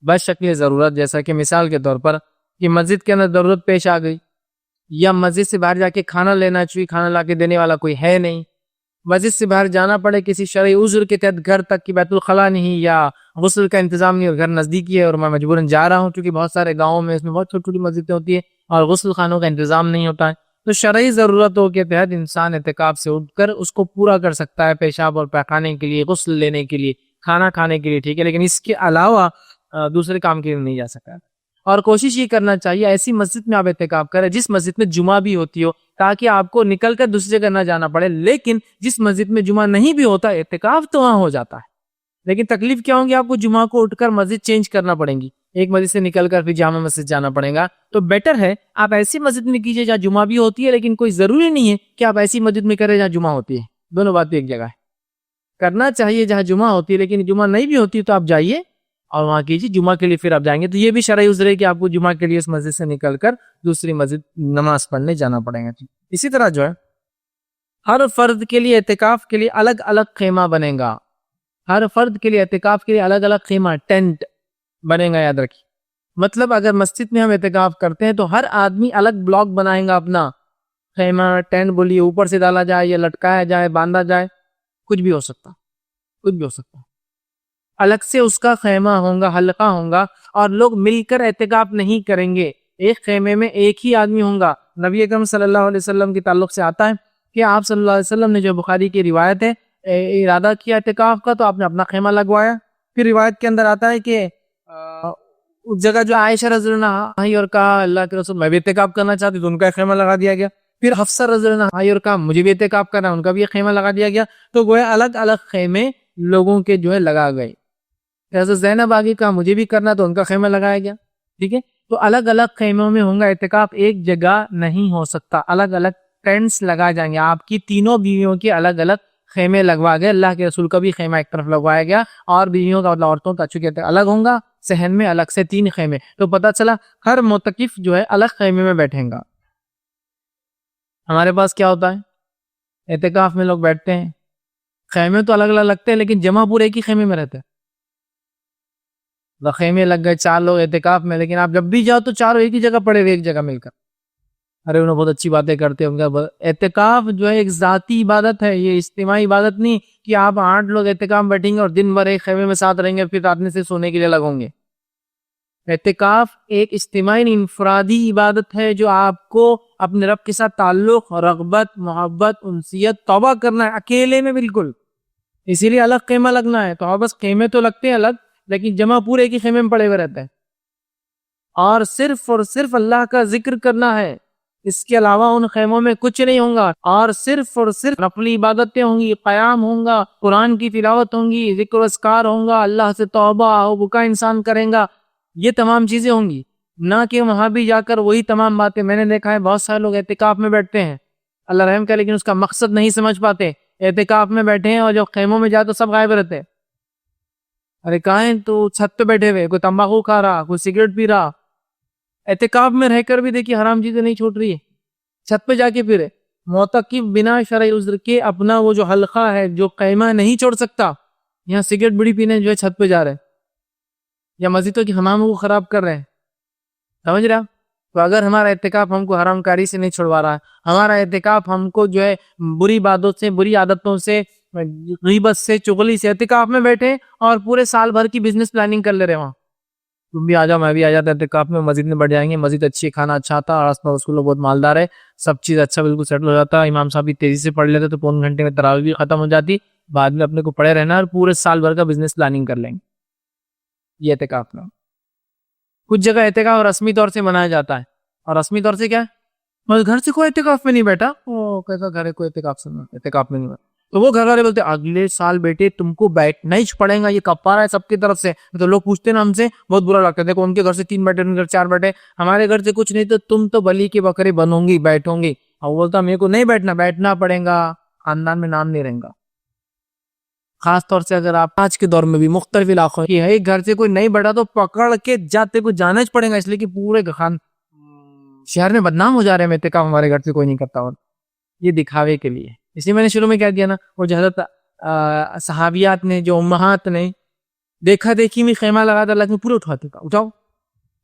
بشکل ضرورت, جیسا کہ مثال کے طور پر کہ مسجد کے اندر ضرورت پیش آ گئی, یا مسجد سے باہر جا کے کھانا لینا چاہیے, کھانا لا کے دینے والا کوئی ہے نہیں, مسجد سے باہر جانا پڑے کسی شرعی عذر کے تحت گھر تک کی بیت الخلا نہیں, یا غسل کا انتظام نہیں, اور گھر نزدیکی ہے اور میں مجبوراً جا رہا ہوں, کیونکہ بہت سارے گاؤں میں اس میں بہت چھوٹی چھوٹی مسجدیں ہوتی ہیں اور غسل خانوں کا انتظام نہیں ہوتا ہے. تو شرعی ضرورتوں کے تحت انسان اعتکاف سے اٹھ کر اس کو پورا کر سکتا ہے, پیشاب اور پیخانے کے لیے, غسل لینے کے لیے, کھانا کھانے کے لیے, ٹھیک ہے. لیکن اس کے علاوہ دوسرے کام کے لیے نہیں جا سکتا. اور کوشش یہ کرنا چاہیے ایسی مسجد میں آپ اعتکاف کریں جس مسجد میں جمعہ بھی ہوتی ہو, تاکہ آپ کو نکل کر دوسری جگہ نہ جانا پڑے. لیکن جس مسجد میں جمعہ نہیں بھی ہوتا اعتکاف تو وہاں ہو جاتا ہے, لیکن تکلیف کیا ہوگی؟ آپ کو جمعہ کو اٹھ کر مسجد چینج کرنا پڑیں گی, ایک مسجد سے نکل کر پھر جامع مسجد جانا پڑے گا. تو بیٹر ہے آپ ایسی مسجد میں کیجئے جہاں جمعہ بھی ہوتی ہے, لیکن کوئی ضروری نہیں ہے کہ آپ ایسی مسجد میں کریں جہاں جمعہ ہوتی ہے. دونوں باتیں ایک جگہ ہے. کرنا چاہیے جہاں جمعہ ہوتی ہے, لیکن جمعہ نہیں بھی ہوتی تو آپ جائیے اور وہاں کیجیے, جمعہ کے لیے پھر آپ جائیں گے تو یہ بھی شرعی عذر ہے کہ آپ کو جمعہ کے لیے اس مسجد سے نکل کر دوسری مسجد نماز پڑھنے جانا پڑے گا. اسی طرح جو ہے ہر فرد کے لیے اعتکاف کے لیے الگ الگ خیمہ بنے گا, ہر فرد کے لیے اعتکاف کے لیے الگ الگ خیمہ, ٹینٹ بنے گا, یاد رکھیے. مطلب اگر مسجد میں ہم اعتکاف کرتے ہیں تو ہر آدمی الگ بلاک بنائے گا اپنا خیمہ, ٹینٹ بولیے, اوپر سے ڈالا جائے یا لٹکایا جائے, باندھا جائے, کچھ بھی ہو سکتا, کچھ بھی ہو سکتا. الگ سے اس کا خیمہ ہوگا, حلقہ ہوگا, اور لوگ مل کر اعتکاف نہیں کریں گے. ایک خیمے میں ایک ہی آدمی ہوگا. نبی اکرم صلی اللہ علیہ وسلم کے تعلق سے آتا ہے کہ آپ صلی اللہ علیہ وسلم نے, جو بخاری کی روایت ہے, ارادہ کیا اعتکاف کا تو آپ نے اپنا خیمہ لگوایا. پھر روایت کے اندر آتا ہے کہ اس جگہ جو عائشہ رضی اللہ عنہا آئی اور کہا اللہ کے رسول میں بھی اعتکاف کرنا چاہتی تو ان کا خیمہ لگا دیا گیا. پھر حفصہ رضی اللہ عنہا آئی اور کہا مجھے بھی اعتکاف کرنا ہے، ان کا بھی خیمہ لگا دیا گیا. تو گویا الگ الگ خیمے لوگوں کے جو ہے لگا گئے. حضرت زینب آگے کہا مجھے بھی کرنا تو ان کا خیمہ لگایا گیا. ٹھیک ہے، تو الگ الگ خیموں میں ہوں گا اعتکاف، ایک جگہ نہیں ہو سکتا. الگ الگ ٹینٹس لگا جائیں گے. آپ کی تینوں بیویوں کے الگ الگ خیمے لگوا گئے. اللہ کے رسول کا بھی خیمہ ایک طرف لگوایا گیا، اور بیویوں کا مطلب عورتوں کا چونکہ الگ ہوں گا، صحن میں الگ سے 3 خیمے. تو پتہ چلا ہر معتکف جو ہے الگ خیمے میں بیٹھیں گا. ہمارے پاس کیا ہوتا ہے، اعتکاف میں لوگ بیٹھتے ہیں، خیمے تو الگ الگ لگتے ہیں لیکن جمع پورے ایک ہی خیمے میں رہتے ہیں. خیمے لگ گئے 4 لوگ اعتکاف میں، لیکن آپ جب بھی جاؤ تو چاروں ایک ہی جگہ پڑے ہوئے، ایک جگہ مل کر. ارے انہوں بہت اچھی باتیں کرتے ہیں. اعتکاف جو ہے ایک ذاتی عبادت ہے، یہ اجتماعی عبادت نہیں کہ آپ 8 لوگ اعتکاف بیٹھیں گے اور دن بھر ایک خیمے میں ساتھ رہیں گے پھر رات میں سے سونے کے لیے لگوں گے. اعتکاف ایک اجتماعی انفرادی عبادت ہے جو آپ کو اپنے رب کے ساتھ تعلق، رغبت، محبت، انسیت، توبہ کرنا ہے اکیلے میں بالکل. اسی لیے الگ خیمہ لگنا ہے. تو بس خیمے تو لگتے ہیں الگ، لیکن جمع پورے ایک ہی خیمے میں پڑے ہوئے رہتے ہیں. اور صرف اللہ کا ذکر کرنا ہے، اس کے علاوہ ان خیموں میں کچھ نہیں ہوگا. اور صرف نفلی عبادتیں ہوں گی، قیام ہوں گا، قرآن کی تلاوت ہوں گی، ذکر و اذکار ہوں گا، اللہ سے توبہ و بکا انسان کریں گا. یہ تمام چیزیں ہوں گی، نہ کہ وہاں بھی جا کر وہی تمام باتیں. میں نے دیکھا ہے بہت سارے لوگ اعتکاف میں بیٹھتے ہیں، اللہ رحم کرے، لیکن اس کا مقصد نہیں سمجھ پاتے. اعتکاف میں بیٹھے ہیں اور جب خیموں میں جا تو سب غائب رہتے ہیں. ارے کہاں ہیں تو چھت پہ بیٹھے ہوئے، کوئی تمباکو کھا رہا، کوئی سگریٹ پی رہا. اعتکاف میں رہ کر بھی دیکھیے حرام چیزیں نہیں چھوڑ رہی ہے، چھت پہ جا کے پھرے. معتکف بنا شرعی عذر کے اپنا وہ جو حلقہ ہے، جو خیمہ نہیں چھوڑ سکتا، یہاں سگریٹ بڑی پینے جو ہے چھت پہ جا رہے ہیں یا مسجدوں کی حماموں کو خراب کر رہے ہیں. سمجھ رہا؟ تو اگر ہمارا اعتکاف ہم کو حرام کاری سے نہیں چھڑوا رہا ہے، ہمارا اعتکاف ہم کو جو ہے بری باتوں سے، بری عادتوں سے، غیبت سے، چغلی سے، اعتکاف میں بیٹھے اور پورے سال بھر کی بزنس پلاننگ کر لے رہے وہاں. تم بھی آ جاؤ، میں بھی آ جاتا اعتکاف میں، مسجد میں بیٹھ جائیں گے. مسجد اچھی، کھانا اچھا آتا، اور آس پاس اس کو لوگ بہت مالدار ہے، سب چیز اچھا بالکل سیٹل ہو جاتا. امام صاحب بھی تیزی سے پڑھ لیتے تو 1.25 گھنٹے میں تراویح بھی ختم ہو جاتی. بعد میں اپنے کو پڑھے رہنا اور پورے سال بھر کا بزنس پلاننگ کر لیں گے. یہ اعتکاف میں کچھ جگہ اعتکاف رسمی طور سے منایا جاتا ہے، اور رسمی طور سے کیا ہے، گھر سے کوئی اعتکاف میں نہیں بیٹھا. وہ کیسا گھر ہے کوئی اعتکاف میں نہیں بیٹھا؟ تو وہ گھر والے بولتے اگلے سال بیٹے تم کو بیٹھنا ہی پڑے گا، یہ کفارہ ہے سب کی طرف سے. تو لوگ پوچھتے نا ہم سے، بہت برا لگتا ہے. دیکھو ان کے گھر سے 3 بیٹے، ان کے گھر 4 بیٹے، ہمارے گھر سے کچھ نہیں تو تم تو بلی کے بکرے بنوں گی، بیٹھوں گی. اور وہ بولتا میرے کو نہیں بیٹھنا پڑے گا، خاندان میں نام نہیں رہیں گا. خاص طور سے اگر آپ آج کے دور میں بھی مختلف علاقوں کی ہے، گھر سے کوئی نہیں بیٹھا تو پکڑ کے جاتے کو جانا ہی پڑے گا، اس لیے کہ پورے شہر میں بدنام ہو جا رہے ہیں اعتکاف ہمارے گھر سے کوئی نہیں کرتا. اور یہ دکھاوے کے لیے، اس لیے میں نے شروع میں کہہ دیا نا، وہ جو حضرت صحابیات نے، جو امہات نے دیکھا دیکھی میں خیمہ لگا دیا، اللہ نے پورے اٹھاؤ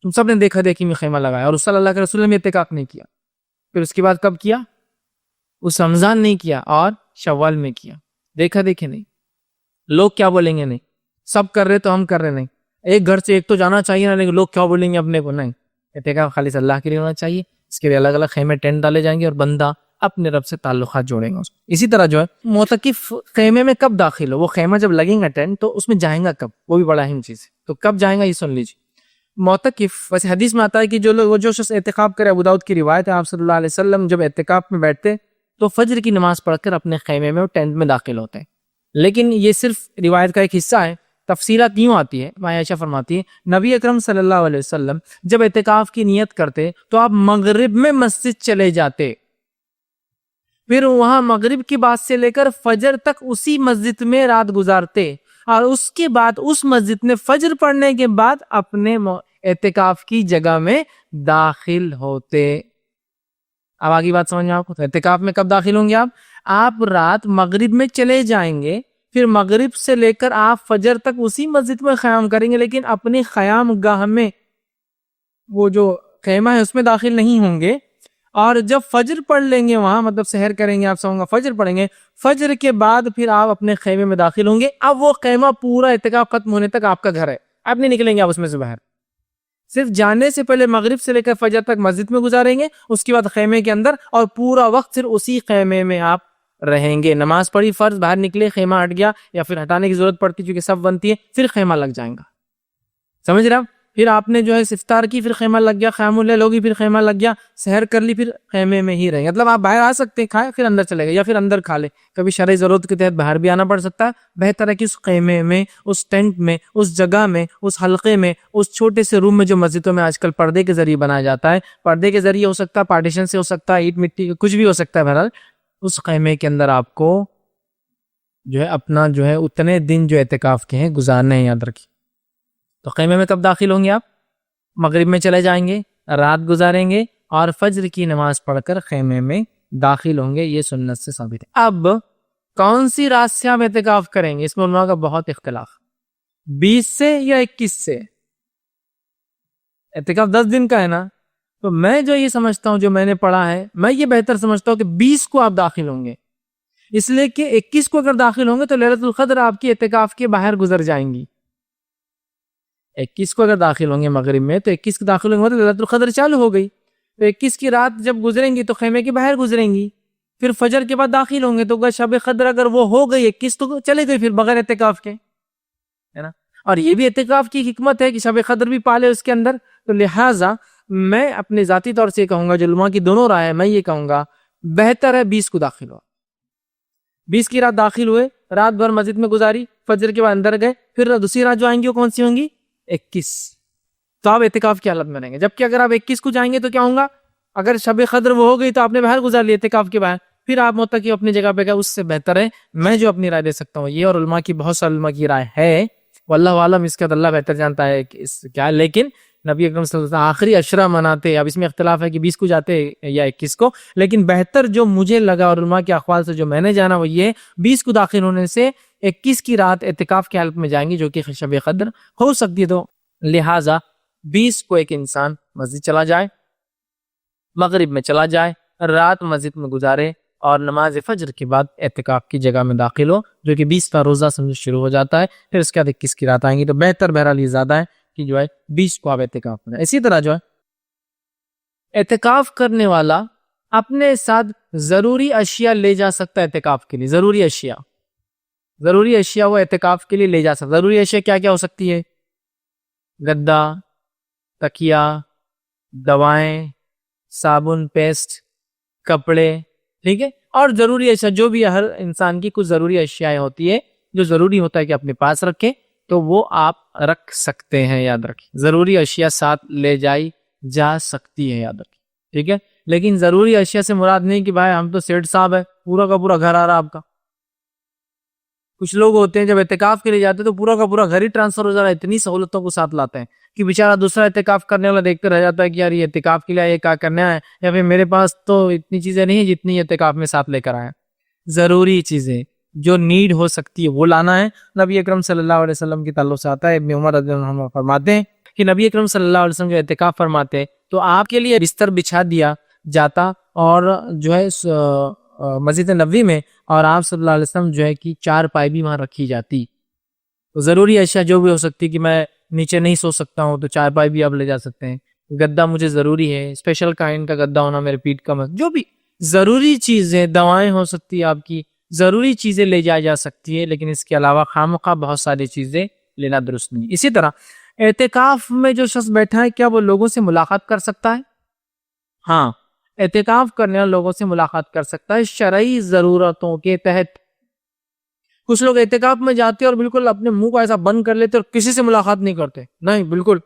تم سب نے دیکھا دیکھی میں خیمہ لگایا. اور صلی اللہ کے رسول نے اعتکاف نہیں کیا. پھر اس کے بعد کب کیا؟ اس رمضان نہیں کیا اور شوال میں کیا. دیکھا دیکھے نہیں، لوگ کیا بولیں گے نہیں، سب کر رہے تو ہم کر رہے نہیں. ایک گھر سے ایک تو جانا چاہیے نا، لیکن لوگ کیا بولیں گے اپنے کو نہیں. اعتکاف خالص اللہ کے لیے ہونا چاہیے. اس کے لیے الگ الگ خیمے ٹینٹ ڈالے جائیں گے اور بندہ اپنے رب سے تعلقات جوڑیں گا. اسی طرح جو ہے معتکف خیمے میں کب داخل ہو، وہ خیمہ جب لگیں گا ٹینٹ تو اس میں جائیں گا کب، وہ بھی بڑا اہم چیز ہے. تو کب جائیں گا یہ سن لیجیے. معتکف، ویسے حدیث میں آتا ہے کہ جو شخص اعتکاف کرے، ابو داؤد کی روایت ہے، آپ صلی اللہ علیہ وسلم جب اعتکاف میں بیٹھتے تو فجر کی نماز پڑھ کر اپنے خیمے میں اور ٹینٹ میں داخل ہوتے ہیں. لیکن یہ صرف روایت کا ایک حصہ ہے، تفصیلات یوں آتی ہے. ماں عائشہ فرماتی ہے نبی اکرم صلی اللہ علیہ وسلم جب اعتکاف کی نیت کرتے تو آپ مغرب میں مسجد چلے جاتے، پھر وہاں مغرب کی بعد سے لے کر فجر تک اسی مسجد میں رات گزارتے، اور اس کے بعد اس مسجد میں فجر پڑھنے کے بعد اپنے اعتکاف کی جگہ میں داخل ہوتے. اب آگے بات سمجھ میں آپ کو، اعتکاف میں کب داخل ہوں گے آپ رات مغرب میں چلے جائیں گے، پھر مغرب سے لے کر آپ فجر تک اسی مسجد میں قیام کریں گے، لیکن اپنی قیام گاہ میں، وہ جو خیمہ ہے اس میں داخل نہیں ہوں گے. اور جب فجر پڑھ لیں گے وہاں، مطلب سحر کریں گے آپ سمجھیں گا، فجر پڑھیں گے، فجر کے بعد پھر آپ اپنے خیمے میں داخل ہوں گے. اب وہ خیمہ پورا اعتکاف ختم ہونے تک آپ کا گھر ہے، آپ نہیں نکلیں گے آپ اس میں سے باہر. صرف جانے سے پہلے مغرب سے لے کر فجر تک مسجد میں گزاریں گے، اس کے بعد خیمے کے اندر، اور پورا وقت صرف اسی خیمے میں آپ رہیں گے. نماز پڑھی فرض، باہر نکلے خیمہ ہٹ گیا یا پھر ہٹانے کی ضرورت پڑتی کیونکہ سب بنتی ہے، پھر خیمہ لگ جائیں گا. سمجھ رہے آپ؟ پھر آپ نے جو ہے افطار کی، پھر خیمہ لگ گیا، خیام الليل ہوگی، پھر خیمہ لگ گیا، سحر کر لی، پھر خیمے میں ہی رہیں گے. مطلب آپ باہر آ سکتے ہیں کھائے پھر اندر چلے گئے، یا پھر اندر کھا لیں. کبھی شرعی ضرورت کے تحت باہر بھی آنا پڑ سکتا ہے. بہتر ہے کہ اس خیمے میں، اس ٹینٹ میں، اس جگہ میں، اس حلقے میں، اس چھوٹے سے روم میں جو مسجدوں میں آج کل پردے کے ذریعے بنایا جاتا ہے، پردے کے ذریعے ہو سکتا ہے، پارٹیشن سے ہو سکتا ہے، اینٹ مٹی کچھ بھی ہو سکتا ہے، بہرحال اس خیمے کے اندر آپ کو جو ہے اپنا جو ہے اتنے دن جو اعتکاف کے ہیں گزارنے ہیں. یاد رکھیے. تو خیمے میں کب داخل ہوں گے آپ؟ مغرب میں چلے جائیں گے، رات گزاریں گے اور فجر کی نماز پڑھ کر خیمے میں داخل ہوں گے. یہ سنت سے ثابت ہے. اب کون سی رات سے آپ اعتکاف کریں گے؟ اس میں علماء کا بہت اختلاف. 20 سے یا 21 سے؟ اعتکاف 10 دن کا ہے نا، تو میں جو یہ سمجھتا ہوں، جو میں نے پڑھا ہے، میں یہ بہتر سمجھتا ہوں کہ 20 کو آپ داخل ہوں گے. اس لیے کہ 21 کو اگر داخل ہوں گے تو لیلۃ القدر آپ کی اعتکاف کے باہر گزر جائیں گی. 21 کو اگر داخل ہوں گے مغرب میں تو 21 کو داخل ہوں گے تو لیلۃ القدر چالو ہو گئی. تو 21 کی رات جب گزریں گی تو خیمے کے باہر گزریں گی. پھر فجر کے بعد داخل ہوں گے تو شب قدر اگر وہ ہو گئی 21 تو چلے گئے پھر بغیر اعتکاف کے، ہے نا. اور یہ بھی اعتکاف کی حکمت ہے کہ شب قدر بھی پالے اس کے اندر. تو لہٰذا میں اپنے ذاتی طور سے کہوں گا، جو علماء کی دونوں رائے ہے، میں یہ کہوں گا بہتر ہے 20 کو داخل ہو. 20 کی رات داخل ہوئے، رات بھر مسجد میں گزاری، فجر کے بعد اندر گئے، پھر دوسری رات جو آئیں گی وہ کون سی ہوں گی؟ 21. تو آپ اعتکاف کی حالت میں رہیں گے. جبکہ اگر آپ 21 کو جائیں گے تو کیا ہوں گا؟ اگر شب قدر وہ ہو گئی تو آپ نے باہر گزار لی اعتکاف کے باہر، پھر آپ متقی اپنی جگہ پہ گئے. اس سے بہتر ہے میں جو اپنی رائے دے سکتا ہوں یہ، اور علماء کی بہت سارے علماء کی رائے ہے، واللہ عالم، اس کا اللہ بہتر جانتا ہے کہ اس کیا ہے. لیکن نبی اکرم صلی اللہ علیہ وسلم آخری عشرہ مناتے. اب اس میں اختلاف ہے کہ 20 کو جاتے یا 21 کو، لیکن بہتر جو مجھے لگا اور علماء کے اقوال سے جو میں نے جانا وہ یہ 20 کو داخل ہونے سے 21 کی رات اعتکاف کی حالت میں جائیں گی، جو کہ شب قدر ہو سکتی ہے. تو لہٰذا 20 کو ایک انسان مسجد چلا جائے، مغرب میں چلا جائے، رات مسجد میں گزارے اور نماز فجر کے بعد اعتکاف کی جگہ میں داخل ہو، جو کہ 20 کا روزہ سمجھ شروع ہو جاتا ہے. پھر اس کے بعد 21 کی رات آئیں گی. تو بہتر بہرحال یہ زیادہ ہے کہ جو ہے 20 کو آپ اعتکاف میں جائیں. اسی طرح جو ہے اعتکاف کرنے والا اپنے ساتھ ضروری اشیاء لے جا سکتا ہے اعتکاف کے لیے. ضروری اشیاء وہ اعتکاف کے لیے لے جا سکتا. ضروری اشیاء کیا کیا ہو سکتی ہے؟ گدا، تکیا، دوائیں، صابن، پیسٹ، کپڑے، ٹھیک ہے. اور ضروری اشیاء جو بھی ہر انسان کی کچھ ضروری اشیاء ہوتی ہے جو ضروری ہوتا ہے کہ اپنے پاس رکھیں، تو وہ آپ رکھ سکتے ہیں. یاد رکھیں ضروری اشیاء ساتھ لے جائی جا سکتی ہے. یاد رکھیں، ٹھیک ہے. لیکن ضروری اشیاء سے مراد نہیں کہ بھائی ہم تو سیٹ صاحب ہے، پورا کا پورا گھر آ رہا آپ کا. کچھ لوگ ہوتے ہیں جب اعتکاف کے لیے جاتے ہیں تو پورا کا پورا گھر ہی ٹرانسفر ہو جا رہا ہے. اتنی سہولتوں کو ساتھ لاتے ہیں کہ بیچارہ دوسرا اعتکاف کرنے والا دیکھتے رہ جاتا ہے کہ یار یہ اعتکاف کے لیے یہ کیا کرنا ہے، یا پھر میرے پاس تو اتنی چیزیں نہیں ہیں جتنی اعتکاف میں ساتھ لے کر آئے. ضروری چیزیں جو نیڈ ہو سکتی ہے وہ لانا ہے. نبی اکرم صلی اللہ علیہ وسلم کی تعلق سے آتا ہے، ابن عمر رضی اللہ عنہ فرماتے ہیں کہ نبی اکرم صلی اللہ علیہ وسلم جو اعتکاف فرماتے تو آپ کے لیے بستر بچھا دیا جاتا، اور جو ہے مسجد نبوی میں، اور آپ صلی اللہ علیہ وسلم جو ہے کہ 4 پائی بھی وہاں رکھی جاتی. تو ضروری اشیاء جو بھی ہو سکتی کہ میں نیچے نہیں سو سکتا ہوں تو 4 پائی بھی آپ لے جا سکتے ہیں. گدا مجھے ضروری ہے، اسپیشل کائنڈ کا گدا ہونا میرے پیٹ کا، جو بھی ضروری چیزیں، دوائیں ہو سکتی ہے آپ کی، ضروری چیزیں لے جائی جا سکتی ہے. لیکن اس کے علاوہ خواہ بہت ساری چیزیں لینا درست نہیں. اسی طرح اعتکاف میں جو شخص بیٹھا ہے کیا وہ لوگوں سے ملاقات کر سکتا ہے؟ ہاں، اعتکاف کرنے والے لوگوں سے ملاقات کر سکتا ہے شرعی ضرورتوں کے تحت. کچھ لوگ اعتکاف میں جاتے اور بالکل اپنے منہ کو ایسا بند کر لیتے اور کسی سے ملاقات نہیں کرتے. نہیں، بالکل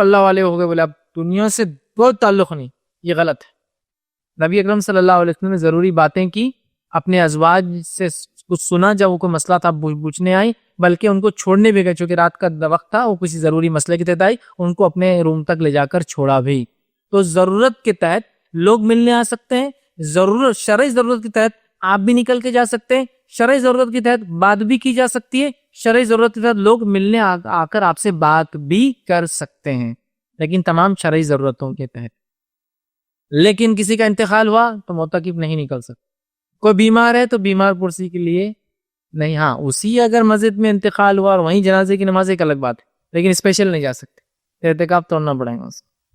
اللہ والے ہو گئے، بولے اب دنیا سے کوئی تعلق نہیں. یہ غلط ہے. نبی اکرم صلی اللہ علیہ وسلم نے ضروری باتیں کی، اپنے ازواج سے کچھ سنا جب وہ کوئی مسئلہ تھا پوچھنے آئی، بلکہ ان کو چھوڑنے بھی گئے چونکہ رات کا وقت تھا، وہ کسی ضروری مسئلے کے تحت آئی، ان کو اپنے روم تک لے جا کر چھوڑا بھی. تو ضرورت کے تحت لوگ ملنے آ سکتے ہیں. شرعی ضرورت کے تحت آپ بھی نکل کے جا سکتے ہیں. شرعی ضرورت کے تحت بات بھی کی جا سکتی ہے. شرعی ضرورت کے تحت لوگ ملنے آ کر آپ سے بات بھی کر سکتے ہیں، لیکن تمام شرعی ضرورتوں کے تحت. لیکن کسی کا انتقال ہوا تو معتکف نہیں نکل سکتا. کوئی بیمار ہے تو بیمار پرسی کے لیے نہیں. ہاں، اسی اگر مسجد میں انتقال ہوا اور وہیں جنازے کی نماز ایک الگ بات ہے، لیکن اسپیشل نہیں جا سکتے. اعتکاف توڑنا پڑے گا،